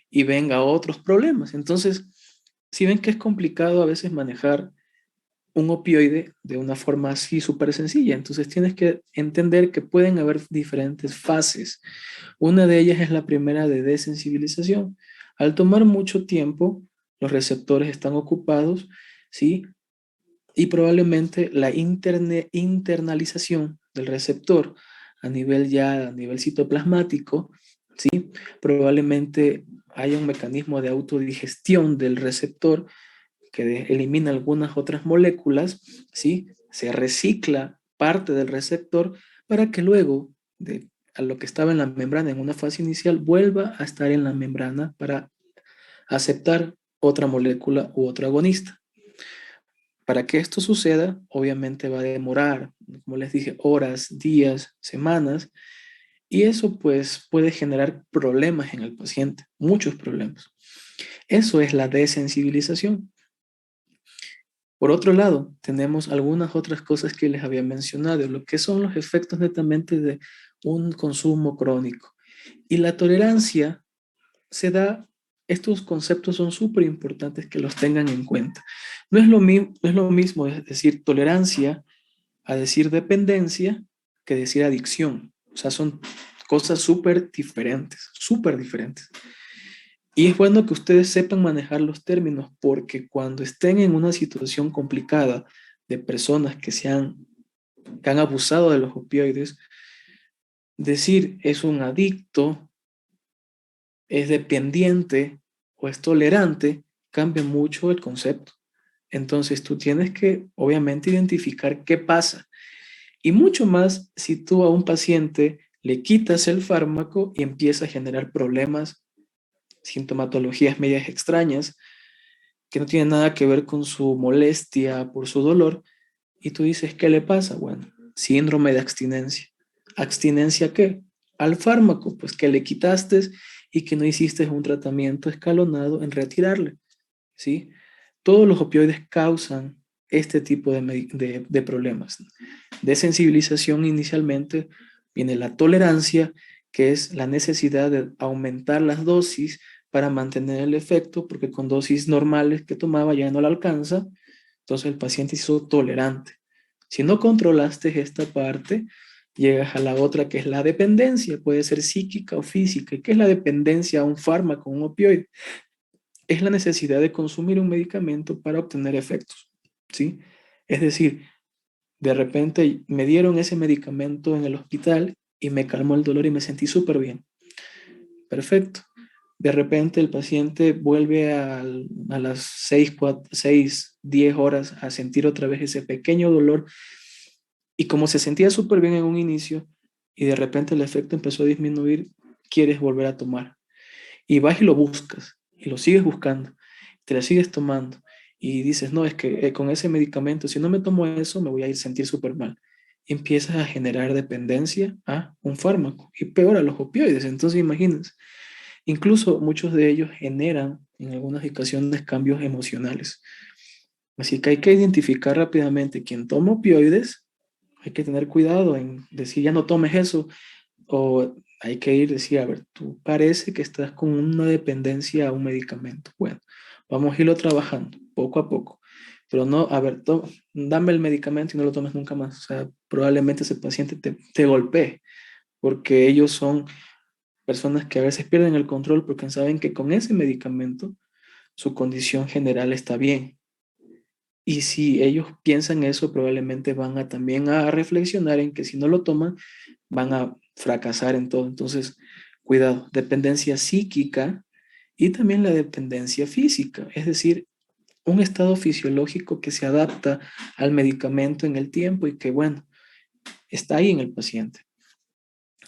y venga otros problemas. Entonces, si ven que es complicado a veces manejar un opioide de una forma así súper sencilla. Entonces tienes que entender que pueden haber diferentes fases. Una de ellas es la primera de desensibilización. Al tomar mucho tiempo, los receptores están ocupados, ¿sí? Y probablemente la internalización del receptor a nivel citoplasmático, ¿sí? Probablemente haya un mecanismo de autodigestión del receptor que elimina algunas otras moléculas, ¿sí? Se recicla parte del receptor para que luego de a lo que estaba en la membrana en una fase inicial vuelva a estar en la membrana para aceptar otra molécula u otro agonista. Para que esto suceda, obviamente va a demorar, como les dije, horas, días, semanas, y eso pues puede generar problemas en el paciente, muchos problemas. Eso es la desensibilización. Por otro lado, tenemos algunas otras cosas que les había mencionado, lo que son los efectos netamente de un consumo crónico. Y la tolerancia se da, estos conceptos son súper importantes que los tengan en cuenta. No es lo mismo decir tolerancia a decir dependencia que decir adicción. O sea, son cosas súper diferentes, súper diferentes. Y es bueno que ustedes sepan manejar los términos porque cuando estén en una situación complicada de personas que han abusado de los opioides, decir es un adicto, es dependiente o es tolerante, cambia mucho el concepto. Entonces tú tienes que obviamente identificar qué pasa. Y mucho más si tú a un paciente le quitas el fármaco y empieza a generar problemas, sintomatologías medias extrañas, que no tiene nada que ver con su molestia por su dolor, y tú dices, ¿qué le pasa? Bueno, síndrome de abstinencia. ¿Abstinencia a qué? Al fármaco, pues que le quitaste y que no hiciste un tratamiento escalonado en retirarle, ¿sí? Todos los opioides causan este tipo de problemas. De sensibilización inicialmente viene la tolerancia, que es la necesidad de aumentar las dosis para mantener el efecto, porque con dosis normales que tomaba ya no la alcanza, entonces el paciente se hizo tolerante. Si no controlaste esta parte, llegas a la otra que es la dependencia, puede ser psíquica o física. ¿Qué es la dependencia a un fármaco, un opioide? Es la necesidad de consumir un medicamento para obtener efectos, ¿sí? Es decir, de repente me dieron ese medicamento en el hospital y me calmó el dolor y me sentí súper bien. Perfecto. De repente el paciente vuelve a las 10 horas a sentir otra vez ese pequeño dolor y como se sentía súper bien en un inicio y de repente el efecto empezó a disminuir, quieres volver a tomar. Y vas y lo buscas y lo sigues buscando, te la sigues tomando y dices, no, es que con ese medicamento, si no me tomo eso, me voy a ir a sentir súper mal. Y empiezas a generar dependencia a un fármaco y peor a los opioides. Entonces, imagínense, Incluso muchos de ellos generan en algunas ocasiones cambios emocionales. Así que hay que identificar rápidamente quién toma opioides, hay que tener cuidado en decir ya no tomes eso, o hay que ir y decir, a ver, tú parece que estás con una dependencia a un medicamento. Bueno, vamos a irlo trabajando poco a poco. Pero no, a ver, dame el medicamento y no lo tomes nunca más. O sea, probablemente ese paciente te golpee, porque ellos son personas que a veces pierden el control porque saben que con ese medicamento su condición general está bien. Y si ellos piensan eso, probablemente van a también a reflexionar en que si no lo toman, van a fracasar en todo. Entonces, cuidado, dependencia psíquica y también la dependencia física, es decir, un estado fisiológico que se adapta al medicamento en el tiempo y que, bueno, está ahí en el paciente,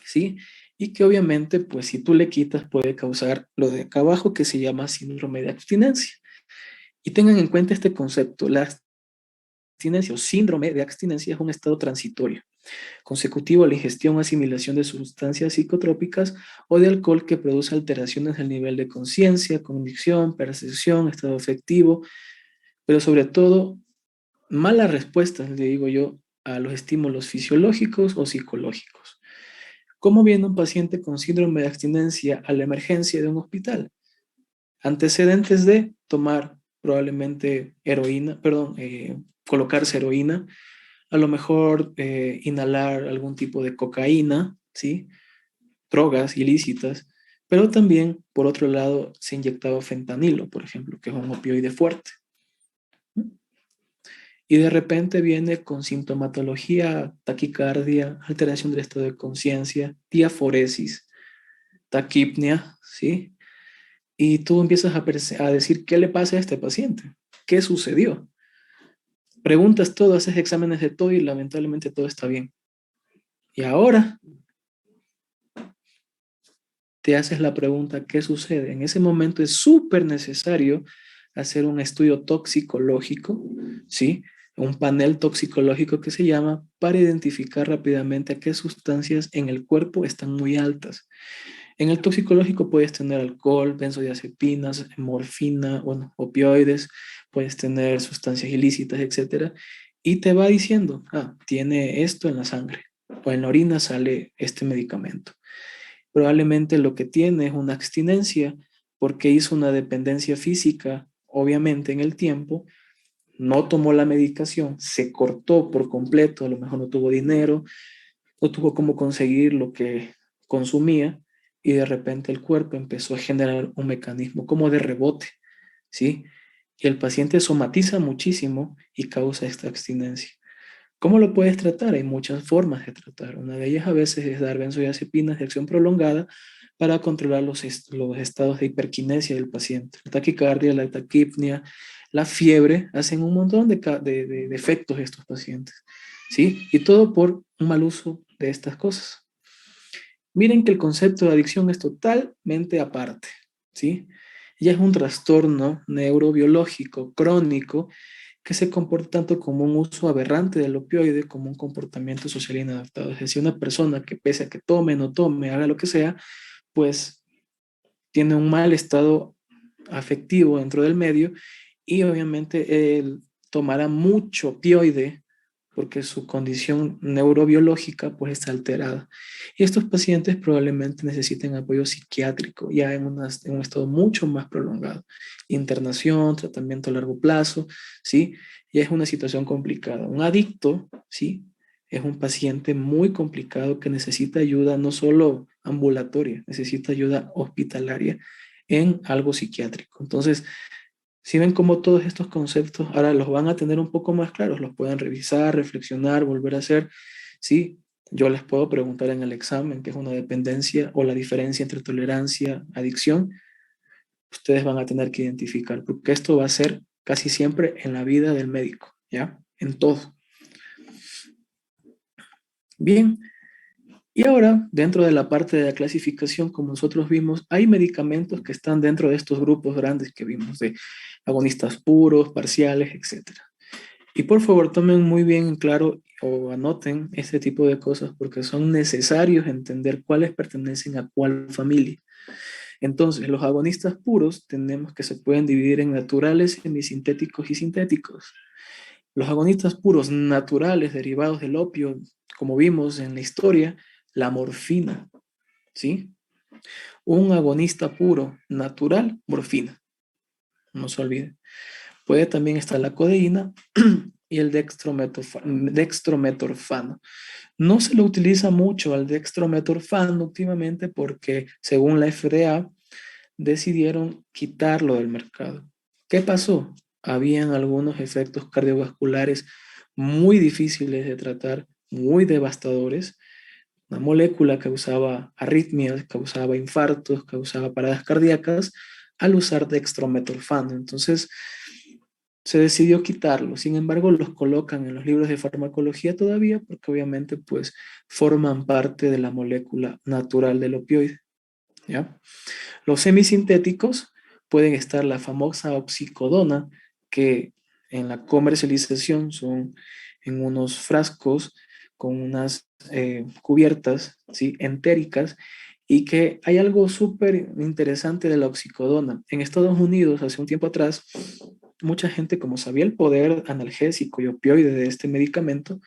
¿sí? Y que obviamente, pues si tú le quitas, puede causar lo de acá abajo que se llama síndrome de abstinencia. Y tengan en cuenta este concepto, la abstinencia o síndrome de abstinencia es un estado transitorio consecutivo a la ingestión o asimilación de sustancias psicotrópicas o de alcohol que produce alteraciones del nivel de conciencia, cognición, percepción, estado afectivo, pero sobre todo malas respuestas, le digo yo, a los estímulos fisiológicos o psicológicos. ¿Cómo viene un paciente con síndrome de abstinencia a la emergencia de un hospital? Antecedentes de tomar probablemente heroína, perdón, colocarse heroína, a lo mejor inhalar algún tipo de cocaína, ¿sí? Drogas ilícitas, pero también, por otro lado, se inyectaba fentanilo, por ejemplo, que es un opioide fuerte. Y de repente viene con sintomatología, taquicardia, alteración del estado de conciencia, diaforesis, taquipnia, ¿sí? Y tú empiezas a decir, ¿qué le pasa a este paciente? ¿Qué sucedió? Preguntas todo, haces exámenes de todo y lamentablemente todo está bien. Y ahora te haces la pregunta, ¿qué sucede? En ese momento es súper necesario hacer un estudio toxicológico, ¿sí? Un panel toxicológico que se llama para identificar rápidamente a qué sustancias en el cuerpo están muy altas. En el toxicológico puedes tener alcohol, benzodiazepinas, morfina, bueno, opioides, puedes tener sustancias ilícitas, etcétera, y te va diciendo, tiene esto en la sangre o en la orina sale este medicamento. Probablemente lo que tiene es una abstinencia porque hizo una dependencia física, obviamente en el tiempo, no tomó la medicación, se cortó por completo, a lo mejor no tuvo dinero, no tuvo cómo conseguir lo que consumía y de repente el cuerpo empezó a generar un mecanismo como de rebote, ¿sí? Y el paciente somatiza muchísimo y causa esta abstinencia. ¿Cómo lo puedes tratar? Hay muchas formas de tratar. Una de ellas a veces es dar benzodiazepinas de acción prolongada para controlar los estados de hiperquinesia del paciente. La taquicardia, la taquipnia, la fiebre, hacen un montón de efectos estos pacientes, ¿sí? Y todo por un mal uso de estas cosas. Miren que el concepto de adicción es totalmente aparte, ¿sí? Ya es un trastorno neurobiológico crónico que se comporta tanto como un uso aberrante del opioide como un comportamiento social inadaptado. Es decir, una persona que pese a que tome, no tome, haga lo que sea, pues tiene un mal estado afectivo dentro del medio y obviamente él tomará mucho opioide porque su condición neurobiológica pues está alterada. Y estos pacientes probablemente necesiten apoyo psiquiátrico ya en un estado mucho más prolongado. Internación, tratamiento a largo plazo, ¿sí? Ya es una situación complicada. Un adicto, ¿sí? Es un paciente muy complicado que necesita ayuda no solo ambulatoria, necesita ayuda hospitalaria en algo psiquiátrico. Entonces, si ven cómo todos estos conceptos ahora los van a tener un poco más claros, los pueden revisar, reflexionar, volver a hacer. Sí, yo les puedo preguntar en el examen qué es una dependencia o la diferencia entre tolerancia, adicción. Ustedes van a tener que identificar, porque esto va a ser casi siempre en la vida del médico, ¿ya? En todo. Bien, y ahora, dentro de la parte de la clasificación, como nosotros vimos, hay medicamentos que están dentro de estos grupos grandes que vimos, de agonistas puros, parciales, etcétera. Y por favor, tomen muy bien en claro o anoten este tipo de cosas porque son necesarios entender cuáles pertenecen a cuál familia. Entonces, los agonistas puros tenemos que se pueden dividir en naturales, semisintéticos y sintéticos. Los agonistas puros naturales derivados del opio, como vimos en la historia, la morfina, ¿sí? Un agonista puro natural, morfina, no se olvide. Puede también estar la codeína y el dextrometorfano. No se lo utiliza mucho al dextrometorfano últimamente porque, según la FDA, decidieron quitarlo del mercado. ¿Qué pasó? Habían algunos efectos cardiovasculares muy difíciles de tratar, muy devastadores. Una molécula causaba arritmias, causaba infartos, causaba paradas cardíacas al usar dextrometorfano. Entonces, se decidió quitarlo. Sin embargo, los colocan en los libros de farmacología todavía porque obviamente pues forman parte de la molécula natural del opioide, ¿ya? Los semisintéticos pueden estar la famosa oxicodona, que en la comercialización son en unos frascos con unas cubiertas, ¿sí?, entéricas, y que hay algo súper interesante de la oxicodona. En Estados Unidos, hace un tiempo atrás, mucha gente, como sabía el poder analgésico y opioide de este medicamento,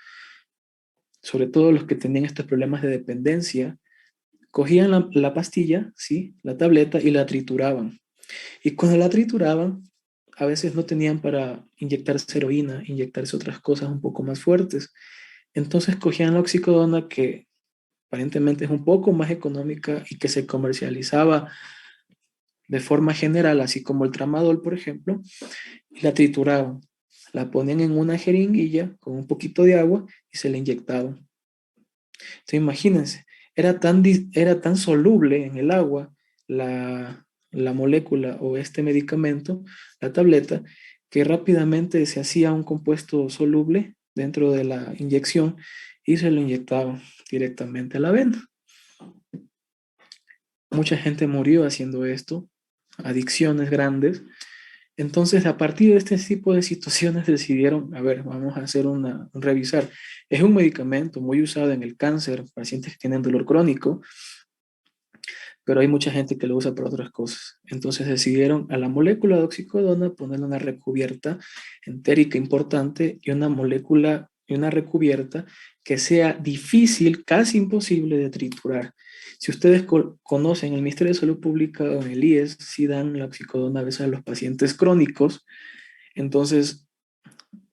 sobre todo los que tenían estos problemas de dependencia, cogían la pastilla, ¿sí?, la tableta, y la trituraban. Y cuando la trituraban, a veces no tenían para inyectarse heroína, inyectarse otras cosas un poco más fuertes. Entonces cogían la oxicodona, que aparentemente es un poco más económica y que se comercializaba de forma general, así como el tramadol, por ejemplo, y la trituraban. La ponían en una jeringuilla con un poquito de agua y se la inyectaban. Entonces, imagínense, era tan soluble en el agua la molécula o este medicamento, la tableta, que rápidamente se hacía un compuesto soluble dentro de la inyección y se lo inyectaban directamente a la vena. Mucha gente murió haciendo esto, adicciones grandes. Entonces, a partir de este tipo de situaciones decidieron, a ver, vamos a hacer un revisar. Es un medicamento muy usado en el cáncer, pacientes que tienen dolor crónico, pero hay mucha gente que lo usa para otras cosas. Entonces decidieron a la molécula de oxicodona ponerle una recubierta entérica importante y una molécula y una recubierta que sea difícil, casi imposible de triturar. Si ustedes conocen el Ministerio de Salud Pública o en el IES, sí dan la oxicodona a veces a los pacientes crónicos. Entonces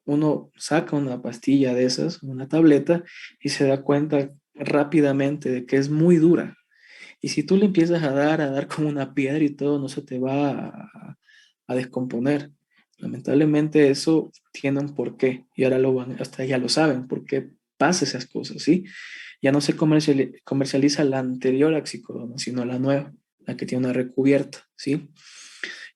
uno saca una pastilla de esas, una tableta, y se da cuenta rápidamente de que es muy dura. Y si tú le empiezas a dar como una piedra y todo, no se te va a descomponer. Lamentablemente eso tiene un porqué y ahora lo van, hasta ya lo saben, por qué pasa esas cosas, ¿sí? Ya no se comercializa la anterior oxicodona, sino la nueva, la que tiene una recubierta, ¿sí?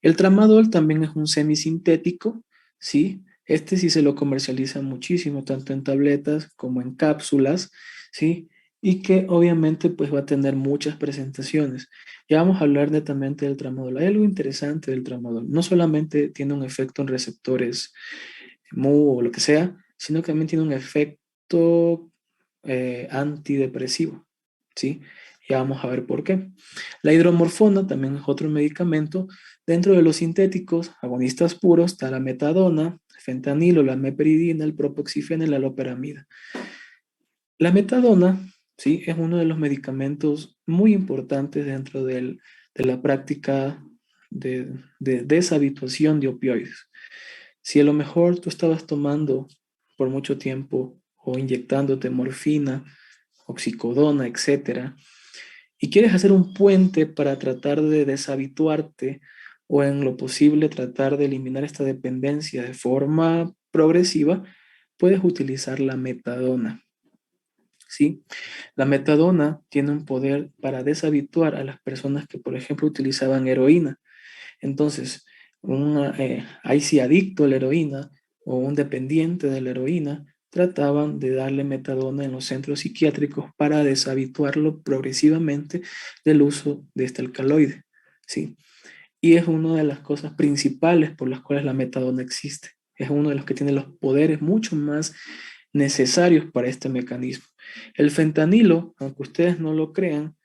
El tramadol también es un semisintético, ¿sí? Este sí se lo comercializa muchísimo, tanto en tabletas como en cápsulas, ¿sí? Y que obviamente pues va a tener muchas presentaciones. Ya vamos a hablar netamente del tramadol. Hay algo interesante del tramadol. No solamente tiene un efecto en receptores MU o lo que sea, sino que también tiene un efecto antidepresivo, ¿sí? Ya vamos a ver por qué. La hidromorfona también es otro medicamento. Dentro de los sintéticos, agonistas puros, está la metadona, fentanilo, la meperidina, el propoxifeno y la loperamida. La metadona, ¿sí?, es uno de los medicamentos muy importantes dentro de la práctica de deshabituación de opioides. Si a lo mejor tú estabas tomando por mucho tiempo o inyectándote morfina, oxicodona, etcétera, y quieres hacer un puente para tratar de deshabituarte o en lo posible tratar de eliminar esta dependencia de forma progresiva, puedes utilizar la metadona, ¿sí? La metadona tiene un poder para deshabituar a las personas que, por ejemplo, utilizaban heroína. Entonces, ahí sí adicto a la heroína o un dependiente de la heroína, trataban de darle metadona en los centros psiquiátricos para deshabituarlo progresivamente del uso de este alcaloide, ¿sí? Y es una de las cosas principales por las cuales la metadona existe. Es uno de los que tiene los poderes mucho más necesarios para este mecanismo. El fentanilo, aunque ustedes no lo crean,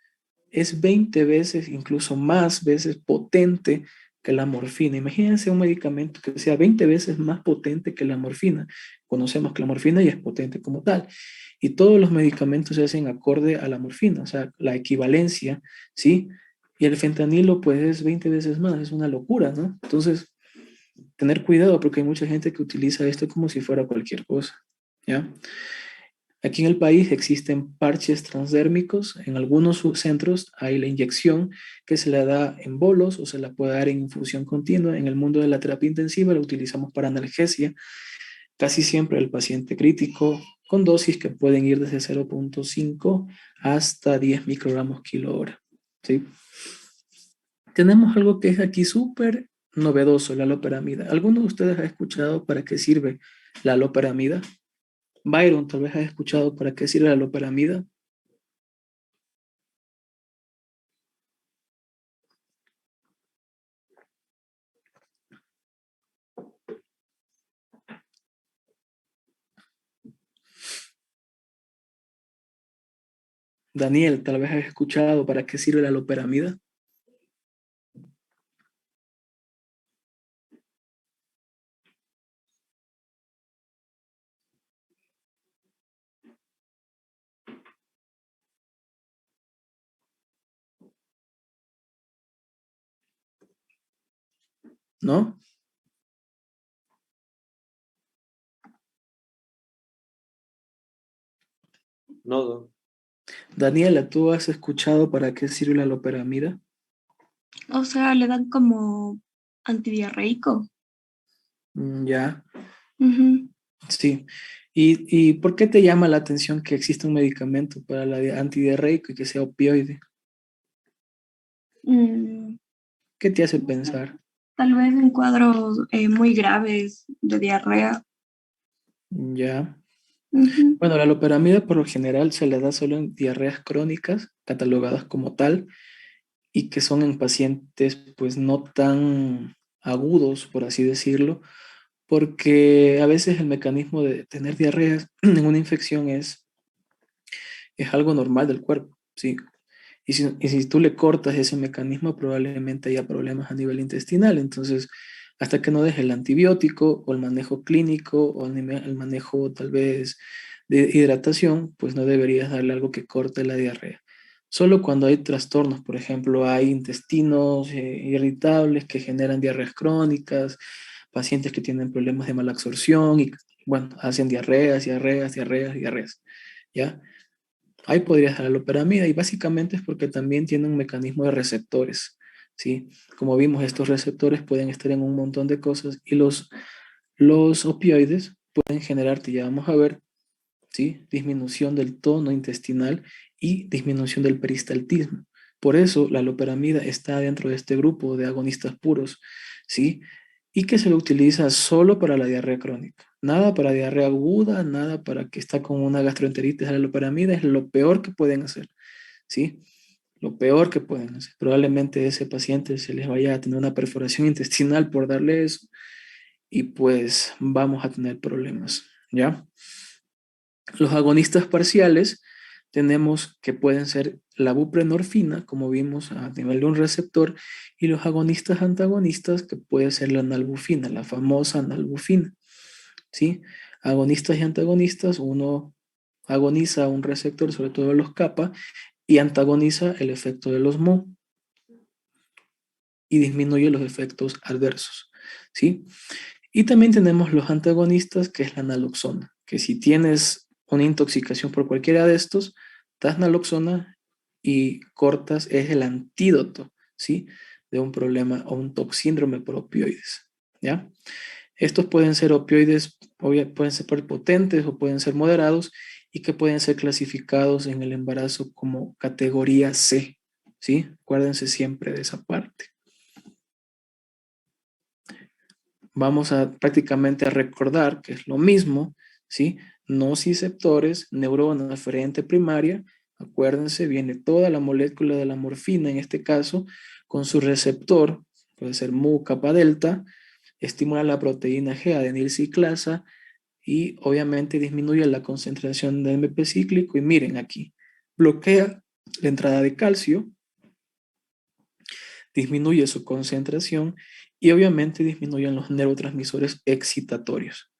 es 20 veces, incluso más veces potente que la morfina. Imagínense un medicamento que sea 20 veces más potente que la morfina. Conocemos que la morfina ya es potente como tal. Y todos los medicamentos se hacen acorde a la morfina, o sea, la equivalencia, ¿sí? Y el fentanilo, pues, es 20 veces más, es una locura, ¿no? Entonces, tener cuidado porque hay mucha gente que utiliza esto como si fuera cualquier cosa, ¿ya? Aquí en el país existen parches transdérmicos. En algunos centros hay la inyección que se la da en bolos o se la puede dar en infusión continua. En el mundo de la terapia intensiva la utilizamos para analgesia, casi siempre el paciente crítico, con dosis que pueden ir desde 0,5 hasta 10 microgramos kilo hora. ¿Sí? Tenemos algo que es aquí súper novedoso, la loperamida. ¿Alguno de ustedes ha escuchado para qué sirve la loperamida? Byron, tal vez has escuchado para qué sirve la loperamida. Daniel, tal vez has escuchado para qué sirve la loperamida. ¿No? No, Daniela, ¿tú has escuchado para qué sirve la loperamida? O sea, le dan como antidiarreico. Ya, Ujú. sí. ¿Y por qué te llama la atención que exista un medicamento para la antidiarreico y que sea opioide? Mm, ¿Qué te hace pensar? Tal vez en cuadros muy graves de diarrea. Ya. Ujú. Bueno, la loperamida por lo general se le da solo en diarreas crónicas, catalogadas como tal, y que son en pacientes pues no tan agudos, por así decirlo, porque a veces el mecanismo de tener diarreas en una infección es algo normal del cuerpo, ¿sí? Y si tú le cortas ese mecanismo, probablemente haya problemas a nivel intestinal. Entonces, hasta que no deje el antibiótico o el manejo clínico o el manejo tal vez de hidratación, pues no deberías darle algo que corte la diarrea. Solo cuando hay trastornos, por ejemplo, hay intestinos irritables que generan diarreas crónicas, pacientes que tienen problemas de mala absorción y, bueno, hacen diarreas, diarreas, diarreas, diarreas, ¿ya? Ahí podrías dar la loperamida y básicamente es porque también tiene un mecanismo de receptores, ¿sí? Como vimos, estos receptores pueden estar en un montón de cosas y los opioides pueden generarte, ya vamos a ver, ¿sí? Disminución del tono intestinal y disminución del peristaltismo. Por eso la loperamida está dentro de este grupo de agonistas puros, ¿sí? Y que se lo utiliza solo para la diarrea crónica. Nada para diarrea aguda, nada para que está con una gastroenteritis. La loperamida es lo peor que pueden hacer, ¿sí? Lo peor que pueden hacer. Probablemente a ese paciente se les vaya a tener una perforación intestinal por darle eso y pues vamos a tener problemas, ¿ya? Los agonistas parciales tenemos que pueden ser la buprenorfina, como vimos a nivel de un receptor, y los agonistas antagonistas, que puede ser la nalbufina, la famosa nalbufina, ¿sí? Agonistas y antagonistas, uno agoniza un receptor, sobre todo los kappa, y antagoniza el efecto de los mu y disminuye los efectos adversos, ¿sí? Y también tenemos los antagonistas, que es la naloxona, que si tienes una intoxicación por cualquiera de estos, das naloxona y cortas, es el antídoto, ¿sí? De un problema o un síndrome por opioides, ¿ya? Estos pueden ser opioides, pueden ser potentes o pueden ser moderados y que pueden ser clasificados en el embarazo como categoría C, ¿sí? Acuérdense siempre de esa parte. Vamos a prácticamente a recordar que es lo mismo, ¿sí? Nociceptores, neurona aferente primaria, acuérdense, viene toda la molécula de la morfina en este caso, con su receptor, puede ser mu kappa delta, estimula la proteína G, adenilciclasa, y obviamente disminuye la concentración de AMP cíclico, y miren aquí, bloquea la entrada de calcio, disminuye su concentración y obviamente disminuyen los neurotransmisores excitatorios.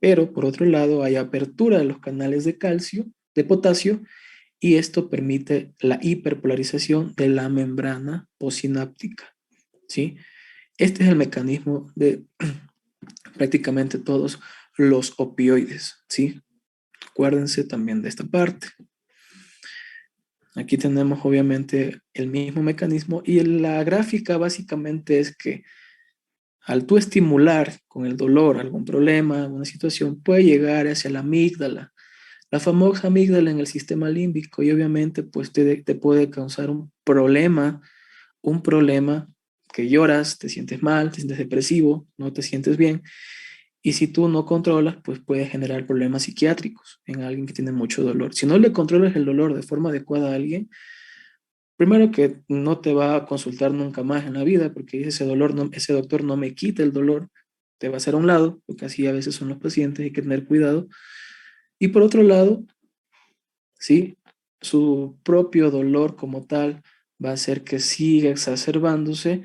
Pero por otro lado hay apertura de los canales de calcio, de potasio, y esto permite la hiperpolarización de la membrana postsináptica, ¿sí? Este es el mecanismo de prácticamente todos los opioides, ¿sí? Acuérdense también de esta parte. Aquí tenemos obviamente el mismo mecanismo y la gráfica básicamente es que al tú estimular con el dolor algún problema, alguna situación, puede llegar hacia la amígdala, la famosa amígdala en el sistema límbico y obviamente pues te puede causar un problema que lloras, te sientes mal, te sientes depresivo, no te sientes bien. Y si tú no controlas, pues puede generar problemas psiquiátricos en alguien que tiene mucho dolor. Si no le controlas el dolor de forma adecuada a alguien, primero que no te va a consultar nunca más en la vida, porque ese dolor, no, ese doctor no me quita el dolor, te va a hacer a un lado, porque así a veces son los pacientes, hay que tener cuidado. Y por otro lado, ¿sí? Su propio dolor como tal va a hacer que siga exacerbándose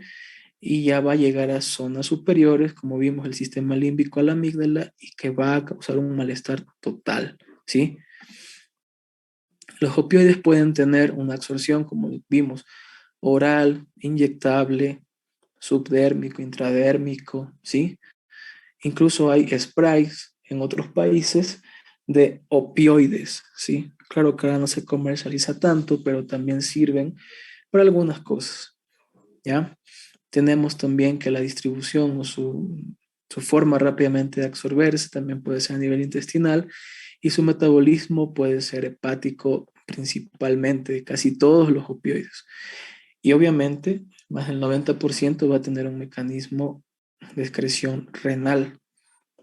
y ya va a llegar a zonas superiores, como vimos el sistema límbico a la amígdala, y que va a causar un malestar total, ¿sí? Los opioides pueden tener una absorción, como vimos, oral, inyectable, subdérmico, intradérmico, ¿sí? Incluso hay sprays en otros países de opioides, ¿sí? Claro que ahora no se comercializa tanto, pero también sirven para algunas cosas, ¿ya? Tenemos también que la distribución o su forma rápidamente de absorberse también puede ser a nivel intestinal y su metabolismo puede ser hepático principalmente, casi todos los opioides. Y obviamente, más del 90% va a tener un mecanismo de excreción renal,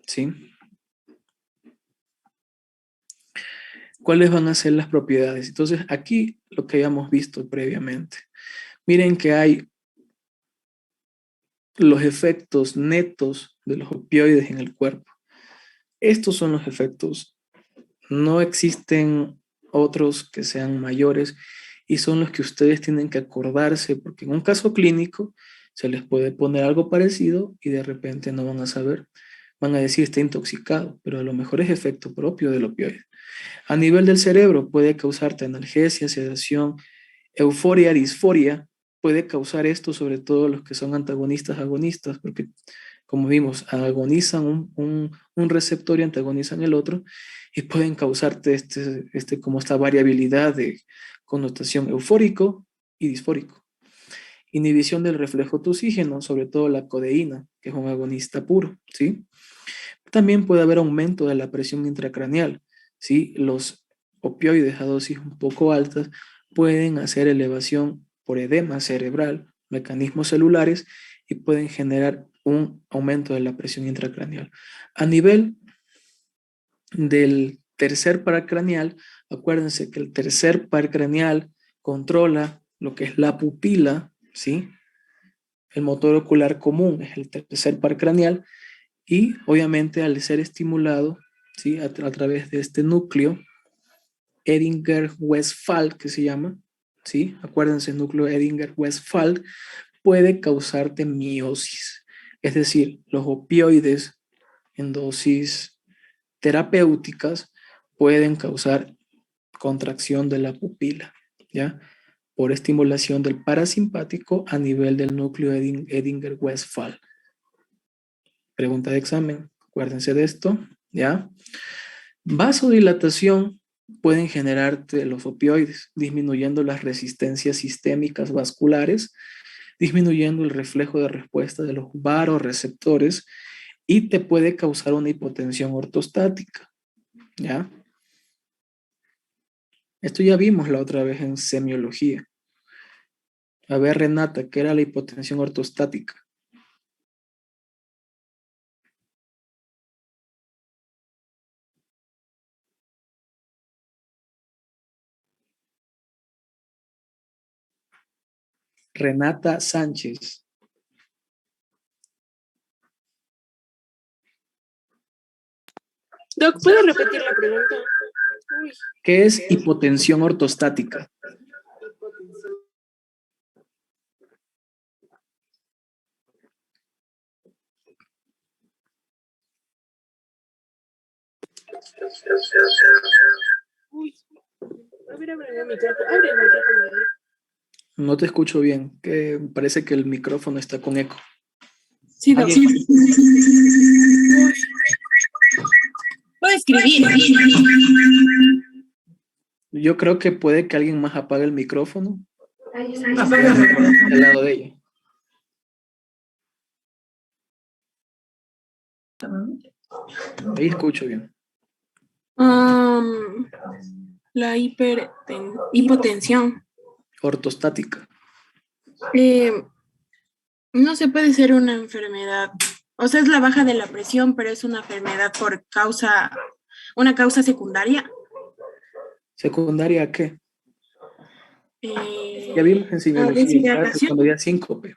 ¿sí? ¿Cuáles van a ser las propiedades? Entonces, aquí lo que habíamos visto previamente. Miren que hay los efectos netos de los opioides en el cuerpo. Estos son los efectos. No existen otros que sean mayores y son los que ustedes tienen que acordarse, porque en un caso clínico se les puede poner algo parecido y de repente no van a saber. Van a decir está intoxicado, pero a lo mejor es efecto propio del opioide. A nivel del cerebro puede causarte analgesia, sedación, euforia, disforia. Puede causar esto sobre todo los que son antagonistas, agonistas, porque como vimos, agonizan un receptor y antagonizan el otro y pueden causarte como esta variabilidad de connotación eufórico y disfórico. Inhibición del reflejo toxígeno, sobre todo la codeína, que es un agonista puro, ¿sí? También puede haber aumento de la presión intracraneal, ¿sí? Los opioides a dosis un poco altas pueden hacer elevación por edema cerebral, mecanismos celulares y pueden generar un aumento de la presión intracraneal. A nivel del tercer par craneal, acuérdense que el tercer par craneal controla lo que es la pupila, ¿sí? El motor ocular común es el tercer par craneal y obviamente al ser estimulado, ¿sí? A través de este núcleo Edinger-Westphal que se llama, ¿sí? Acuérdense, el núcleo Edinger-Westphal puede causarte miosis, es decir, los opioides en dosis terapéuticas pueden causar contracción de la pupila, ¿ya? Por estimulación del parasimpático a nivel del núcleo Edinger-Westphal. Pregunta de examen, acuérdense de esto, ¿ya? Vasodilatación pueden generarte los opioides, disminuyendo las resistencias sistémicas vasculares, disminuyendo el reflejo de respuesta de los varoreceptores y te puede causar una hipotensión ortostática, ¿ya? Esto ya vimos la otra vez en semiología. A ver, Renata, ¿qué era la hipotensión ortostática? Renata Sánchez. Doc, ¿puedo repetir la pregunta? Uy, ¿Qué es hipotensión ortostática? Uy. A ver, abre el micrófono. Abre el micrófono. No te escucho bien, que parece que el micrófono está con eco. Sí, ¿Alguien? puedo escribir. Yo creo que puede que alguien más apague el micrófono Apaga. al lado de ella. Ahí escucho bien. La hipotensión. Ortostática. No se puede ser una enfermedad. O sea, es la baja de la presión, pero es una enfermedad por una causa secundaria. ¿Secundaria a qué? Ya Eh, vimos en a semiología clase deshidratación. cuando había síncope.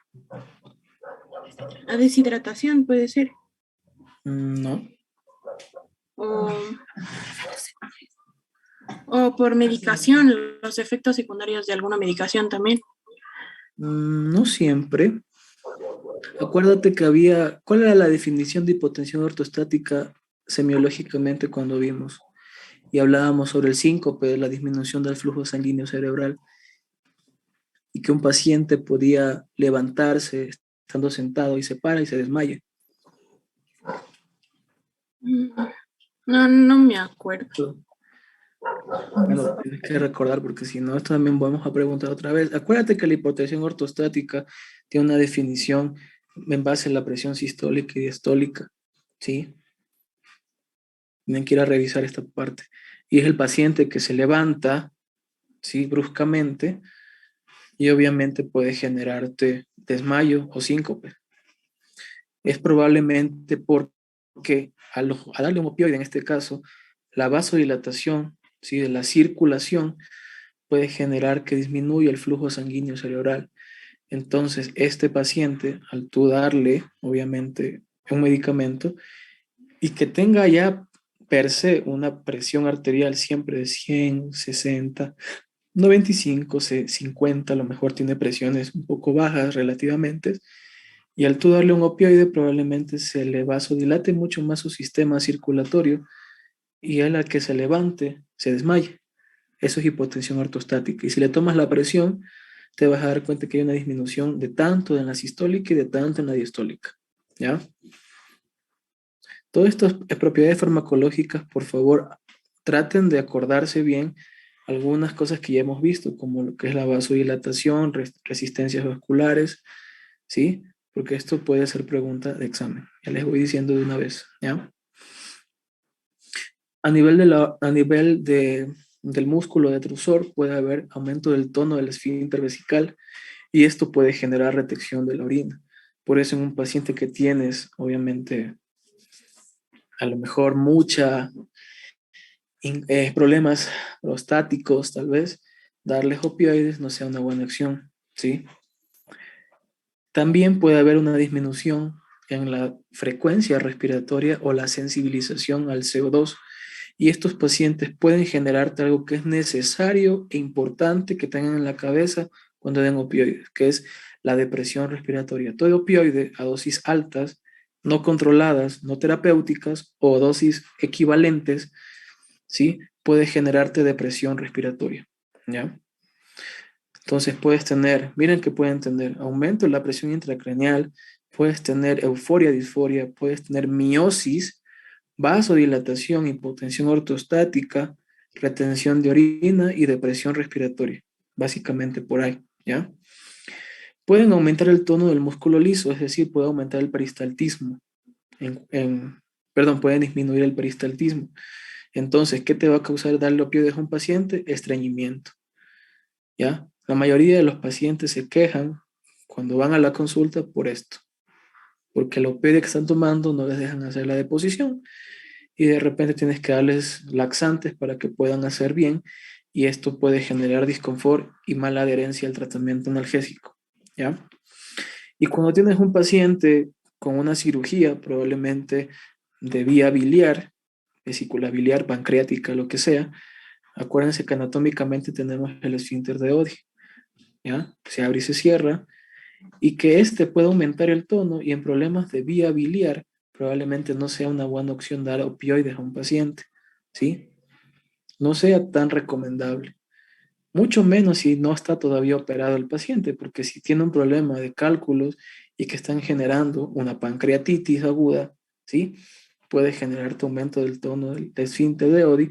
A deshidratación puede ser. No. O, o por medicación, los efectos secundarios de alguna medicación también. No siempre. Acuérdate que había, ¿cuál era la definición de hipotensión ortostática semiológicamente cuando vimos? Y hablábamos sobre el síncope, la disminución del flujo sanguíneo cerebral, y que un paciente podía levantarse estando sentado y se para y se desmaya. No, no me acuerdo. Bueno, tienes que recordar porque si no, esto también vamos a preguntar otra vez. Acuérdate que la hipotensión ortostática tiene una definición en base a la presión sistólica y diastólica, ¿sí? Tienen que ir a revisar esta parte. Y es el paciente que se levanta, ¿sí? Bruscamente, y obviamente puede generarte desmayo o síncope. Es probablemente porque al darle un opioide, en este caso, la vasodilatación, ¿sí? De la circulación puede generar que disminuya el flujo sanguíneo cerebral. Entonces, este paciente, al tú darle, obviamente, un medicamento y que tenga ya per se una presión arterial siempre de 100, 60, 95, 50, a lo mejor tiene presiones un poco bajas relativamente, y al tú darle un opioide probablemente se le vasodilate mucho más su sistema circulatorio y él al que se levante se desmaye. Eso es hipotensión ortostática. Y si le tomas la presión, te vas a dar cuenta que hay una disminución de tanto en la sistólica y de tanto en la diastólica. ¿Ya? Todas estas propiedades farmacológicas, por favor, traten de acordarse bien algunas cosas que ya hemos visto, como lo que es la vasodilatación, resistencias vasculares, ¿sí? Porque esto puede ser pregunta de examen. Ya les voy diciendo de una vez, ¿ya? A nivel del músculo detrusor puede haber aumento del tono del esfínter vesical y esto puede generar retención de la orina. Por eso en un paciente que tienes, obviamente, a lo mejor problemas prostáticos, tal vez, darles opioides no sea una buena acción, ¿sí? También puede haber una disminución en la frecuencia respiratoria o la sensibilización al CO2. Y estos pacientes pueden generarte algo que es necesario e importante que tengan en la cabeza cuando den opioides, que es la depresión respiratoria. Todo opioide a dosis altas, no controladas, no terapéuticas o dosis equivalentes, ¿sí? Puede generarte depresión respiratoria, ¿ya? Entonces puedes tener, miren que pueden tener aumento en la presión intracraneal, puedes tener euforia, disforia, puedes tener miosis, vasodilatación, hipotensión ortostática, retención de orina y depresión respiratoria, básicamente por ahí, ¿ya? Pueden aumentar el tono del músculo liso, es decir, puede aumentar el peristaltismo, pueden disminuir el peristaltismo. Entonces, ¿qué te va a causar darle opioides a un paciente? Estreñimiento, ¿ya? La mayoría de los pacientes se quejan cuando van a la consulta por esto, porque el opioide que están tomando no les dejan hacer la deposición y de repente tienes que darles laxantes para que puedan hacer bien y esto puede generar disconfort y mala adherencia al tratamiento analgésico, ¿ya? Y cuando tienes un paciente con una cirugía, probablemente de vía biliar, vesícula biliar, pancreática, lo que sea, acuérdense que anatómicamente tenemos el esfínter de Oddi, ¿ya? Se abre y se cierra, y que este puede aumentar el tono y en problemas de vía biliar probablemente no sea una buena opción dar opioides a un paciente. ¿sí? No sea tan recomendable. Mucho menos si no está todavía operado el paciente, porque si tiene un problema de cálculos y que están generando una pancreatitis aguda, ¿sí? Puede generarte aumento del tono del esfínter de Oddi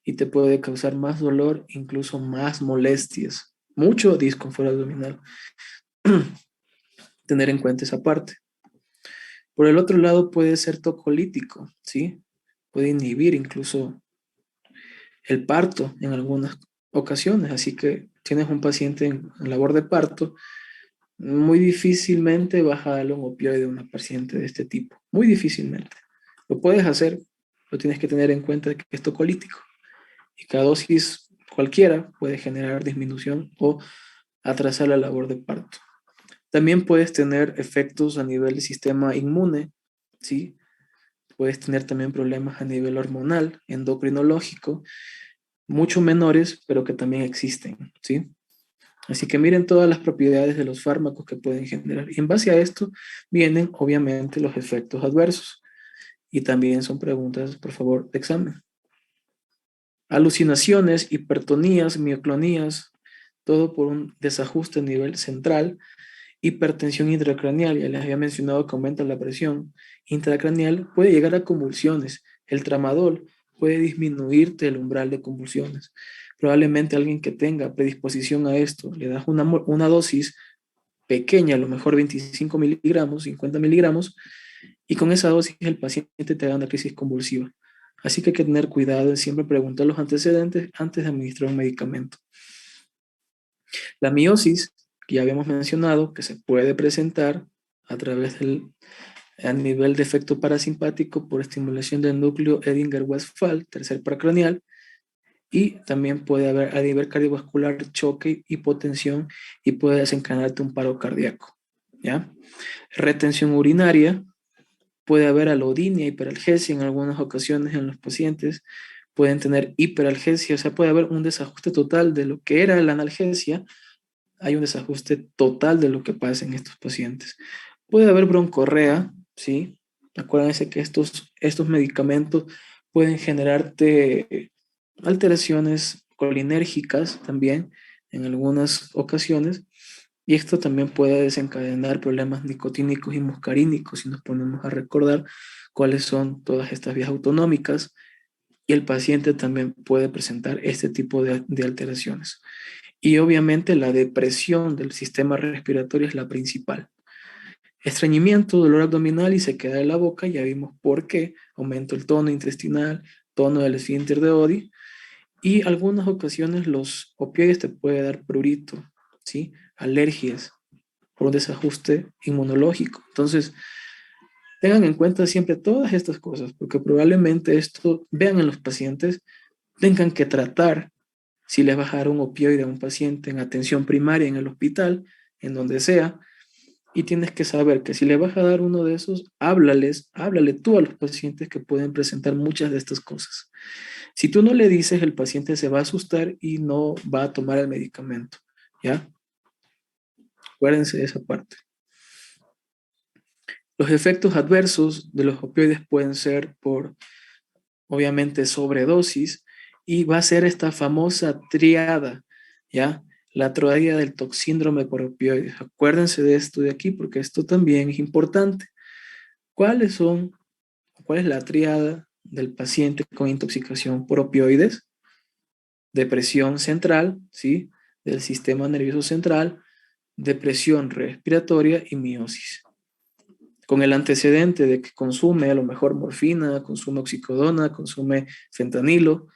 y te puede causar más dolor, incluso más molestias, mucho disconfort abdominal. Tener en cuenta esa parte. Por el otro lado, puede ser tocolítico, ¿sí? Puede inhibir incluso el parto en algunas ocasiones. Así que tienes un paciente en labor de parto, muy difícilmente vas a darle un opioide a una paciente de este tipo. Muy difícilmente. Lo puedes hacer, lo tienes que tener en cuenta que es tocolítico. Y cada dosis cualquiera puede generar disminución o atrasar la labor de parto. También puedes tener efectos a nivel del sistema inmune, ¿sí? Puedes tener también problemas a nivel hormonal, endocrinológico, mucho menores, pero que también existen, ¿sí? Así que miren todas las propiedades de los fármacos que pueden generar. Y en base a esto vienen, obviamente, los efectos adversos. Y también son preguntas, por favor, de examen. Alucinaciones, hipertonías, mioclonías, todo por un desajuste a nivel central. Hipertensión intracraneal, ya les había mencionado que aumenta la presión intracraneal, puede llegar a convulsiones. El tramadol puede disminuirte el umbral de convulsiones. Probablemente alguien que tenga predisposición a esto, le das una dosis pequeña, a lo mejor 25 miligramos, 50 miligramos, y con esa dosis el paciente te da una crisis convulsiva. Así que hay que tener cuidado en siempre preguntar los antecedentes antes de administrar un medicamento. La miosis, que ya habíamos mencionado, que se puede presentar a través a nivel de efecto parasimpático por estimulación del núcleo Edinger-Westphal, tercer paracraneal, y también puede haber a nivel cardiovascular choque, hipotensión y puede desencadenarte un paro cardíaco, ¿ya? Retención urinaria, puede haber alodinia, hiperalgesia en algunas ocasiones en los pacientes, pueden tener hiperalgesia, o sea, puede haber un desajuste total de lo que era la analgesia, hay un desajuste total de lo que pasa en estos pacientes. Puede haber broncorrea, ¿sí? Acuérdense que estos medicamentos pueden generarte alteraciones colinérgicas también en algunas ocasiones, y esto también puede desencadenar problemas nicotínicos y muscarínicos si nos ponemos a recordar cuáles son todas estas vías autonómicas, y el paciente también puede presentar este tipo de alteraciones. Y obviamente la depresión del sistema respiratorio es la principal. Estreñimiento, dolor abdominal y sequedad de la boca, ya vimos por qué, aumento el tono intestinal, tono del esfínter de Oddi, y algunas ocasiones los opioides te pueden dar prurito, ¿sí? Alergias por un desajuste inmunológico. Entonces, tengan en cuenta siempre todas estas cosas, porque probablemente esto vean en los pacientes, tengan que tratar si les vas a dar un opioide a un paciente en atención primaria en el hospital, en donde sea, y tienes que saber que si le vas a dar uno de esos, háblale tú a los pacientes que pueden presentar muchas de estas cosas. Si tú no le dices, el paciente se va a asustar y no va a tomar el medicamento, ¿ya? Acuérdense de esa parte. Los efectos adversos de los opioides pueden ser por, obviamente, sobredosis, y va a ser esta famosa triada, ¿ya? La triada del toxíndrome por opioides. Acuérdense de esto de aquí porque esto también es importante. ¿Cuál es la triada del paciente con intoxicación por opioides? Depresión central, ¿sí? Del sistema nervioso central, depresión respiratoria y miosis. Con el antecedente de que consume a lo mejor morfina, consume oxicodona, consume fentanilo,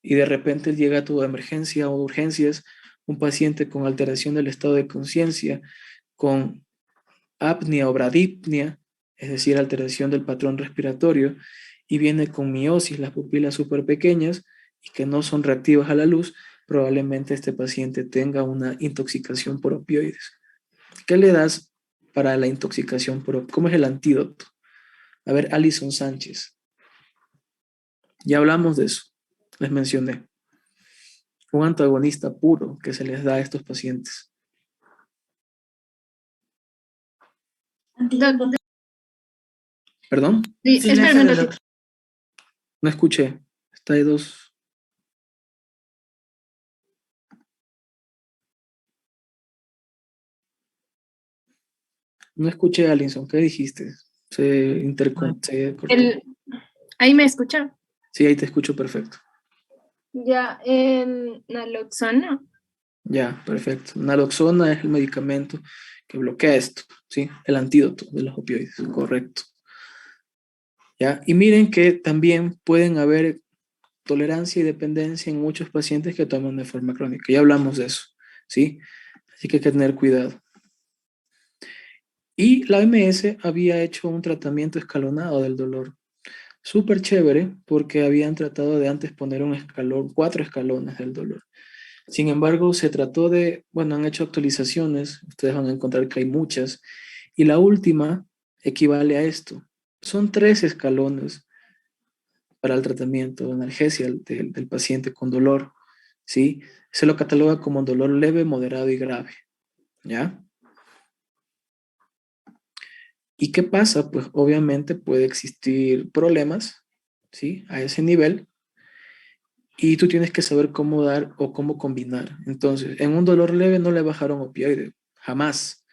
y de repente llega a tu emergencia o urgencias un paciente con alteración del estado de conciencia, con apnea o bradipnea, es decir, alteración del patrón respiratorio, y viene con miosis, las pupilas súper pequeñas y que no son reactivas a la luz, probablemente este paciente tenga una intoxicación por opioides. ¿Qué le das para la intoxicación por opioides? ¿Cómo es el antídoto? A ver, Alison Sánchez. Ya hablamos de eso, les mencioné. Un antagonista puro que se les da a estos pacientes. ¿Perdón? Sí, espérame un ratito. No escuché. Está ahí dos. No escuché, Alison, ¿qué dijiste? Se cortó. Ahí me escucha. Sí, ahí te escucho perfecto. Ya, naloxona. Ya, perfecto. Naloxona es el medicamento que bloquea esto, ¿sí? El antídoto de los opioides, correcto. ¿Ya? Y miren que también pueden haber tolerancia y dependencia en muchos pacientes que toman de forma crónica. Ya hablamos de eso, ¿sí? Así que hay que tener cuidado. Y la OMS había hecho un tratamiento escalonado del dolor. Súper chévere porque habían tratado de antes poner un escalón, 4 escalones del dolor. Sin embargo, se trató de, bueno, han hecho actualizaciones, ustedes van a encontrar que hay muchas, y la última equivale a esto. Son 3 escalones para el tratamiento de analgesia del paciente con dolor, ¿sí? Se lo cataloga como dolor leve, moderado y grave, ¿ya? ¿Y qué pasa? Pues obviamente puede existir problemas, ¿sí? A ese nivel, y tú tienes que saber cómo dar o cómo combinar. Entonces, en un dolor leve no le bajaron opioide, jamás,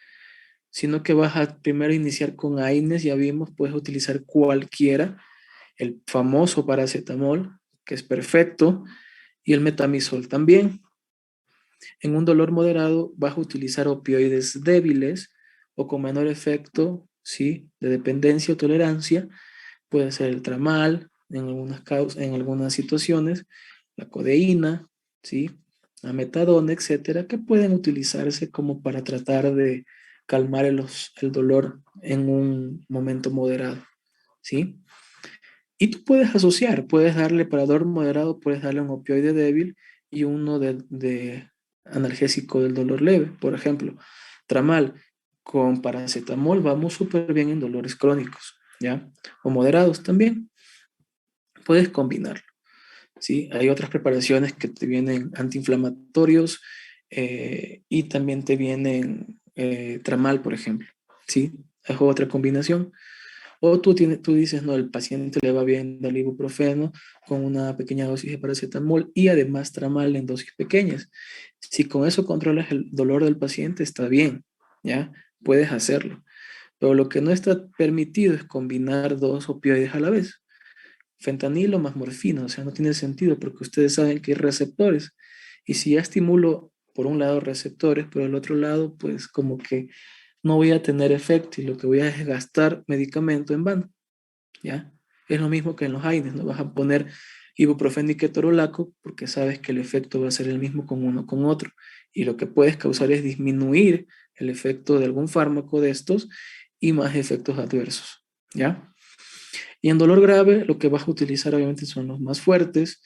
sino que vas a primero iniciar con AINES, ya vimos, puedes utilizar cualquiera, el famoso paracetamol, que es perfecto, y el metamizol también. En un dolor moderado vas a utilizar opioides débiles o con menor efecto, ¿sí? De dependencia o tolerancia. Puede ser el tramal en algunas situaciones, la codeína, ¿sí? La metadona, etcétera, que pueden utilizarse como para tratar de calmar el dolor en un momento moderado, ¿sí? Y tú puedes asociar, puedes darle para dolor moderado, puedes darle un opioide débil y uno de analgésico del dolor leve. Por ejemplo, tramal con paracetamol vamos súper bien en dolores crónicos, ¿ya? O moderados también. Puedes combinarlo, ¿sí? Hay otras preparaciones que te vienen antiinflamatorios y también te vienen tramal, por ejemplo, ¿sí? Es otra combinación. O tú dices, no, el paciente le va bien del ibuprofeno con una pequeña dosis de paracetamol y además tramal en dosis pequeñas. Si con eso controlas el dolor del paciente, está bien, ¿ya? Puedes hacerlo. Pero lo que no está permitido es combinar 2 opioides a la vez. Fentanilo más morfina, o sea, no tiene sentido porque ustedes saben que hay receptores. Y si ya estimulo por un lado receptores, por el otro lado, pues como que no voy a tener efecto y lo que voy a es gastar medicamento en vano, ¿ya? Es lo mismo que en los AINES, no vas a poner ibuprofeno y ketorolaco porque sabes que el efecto va a ser el mismo con uno con otro y lo que puedes causar es disminuir el efecto de algún fármaco de estos y más efectos adversos, ¿ya? Y en dolor grave lo que vas a utilizar obviamente son los más fuertes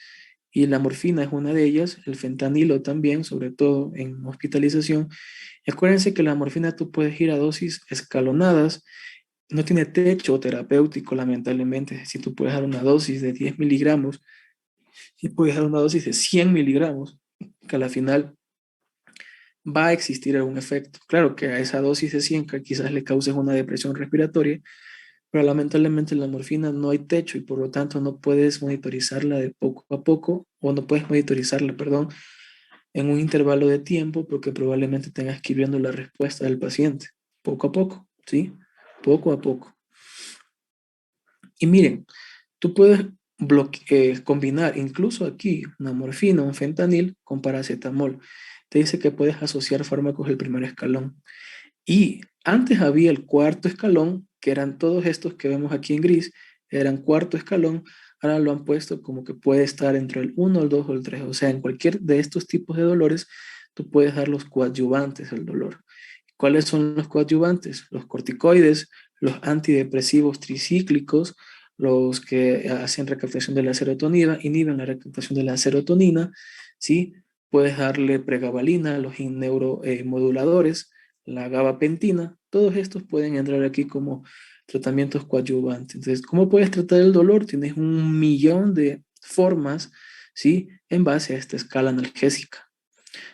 y la morfina es una de ellas, el fentanilo también, sobre todo en hospitalización. Y acuérdense que la morfina tú puedes ir a dosis escalonadas, no tiene techo terapéutico lamentablemente, si tú puedes dar una dosis de 10 miligramos y puedes dar una dosis de 100 miligramos, que a la final va a existir algún efecto. Claro que a esa dosis de 100 que quizás le causes una depresión respiratoria, pero lamentablemente la morfina no hay techo y por lo tanto no puedes monitorizarla de poco a poco, o no puedes monitorizarla, perdón, en un intervalo de tiempo porque probablemente tengas que ir viendo la respuesta del paciente, poco a poco, ¿sí? Poco a poco. Y miren, tú puedes combinar incluso aquí una morfina, un fentanil con paracetamol. Te dice que puedes asociar fármacos del primer escalón. Y antes había el cuarto escalón, que eran todos estos que vemos aquí en gris, eran cuarto escalón, ahora lo han puesto como que puede estar entre el 1, el 2 o el 3. O sea, en cualquier de estos tipos de dolores, tú puedes dar los coadyuvantes del dolor. ¿Cuáles son los coadyuvantes? Los corticoides, los antidepresivos tricíclicos, los que hacen recaptación de la serotonina, inhiben la recaptación de la serotonina, ¿sí? Puedes darle pregabalina, los neuromoduladores, la gabapentina, todos estos pueden entrar aquí como tratamientos coadyuvantes. Entonces, ¿cómo puedes tratar el dolor? Tienes un millón de formas, ¿sí? En base a esta escala analgésica.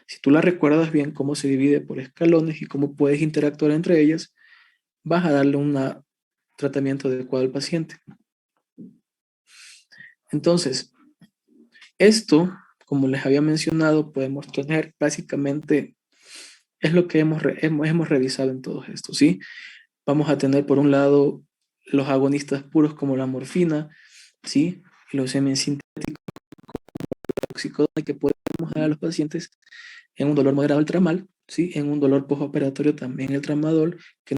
Si tú la recuerdas bien cómo se divide por escalones y cómo puedes interactuar entre ellas, vas a darle un tratamiento adecuado al paciente. Entonces, Esto, como les había mencionado, podemos tener básicamente, es lo que hemos revisado en todo esto, ¿sí? Vamos a tener por un lado los agonistas puros como la morfina, ¿sí? Los semisintéticos oxicodona que podemos dar a los pacientes en un dolor moderado el tramal, ¿sí? En un dolor postoperatorio también el tramadol, que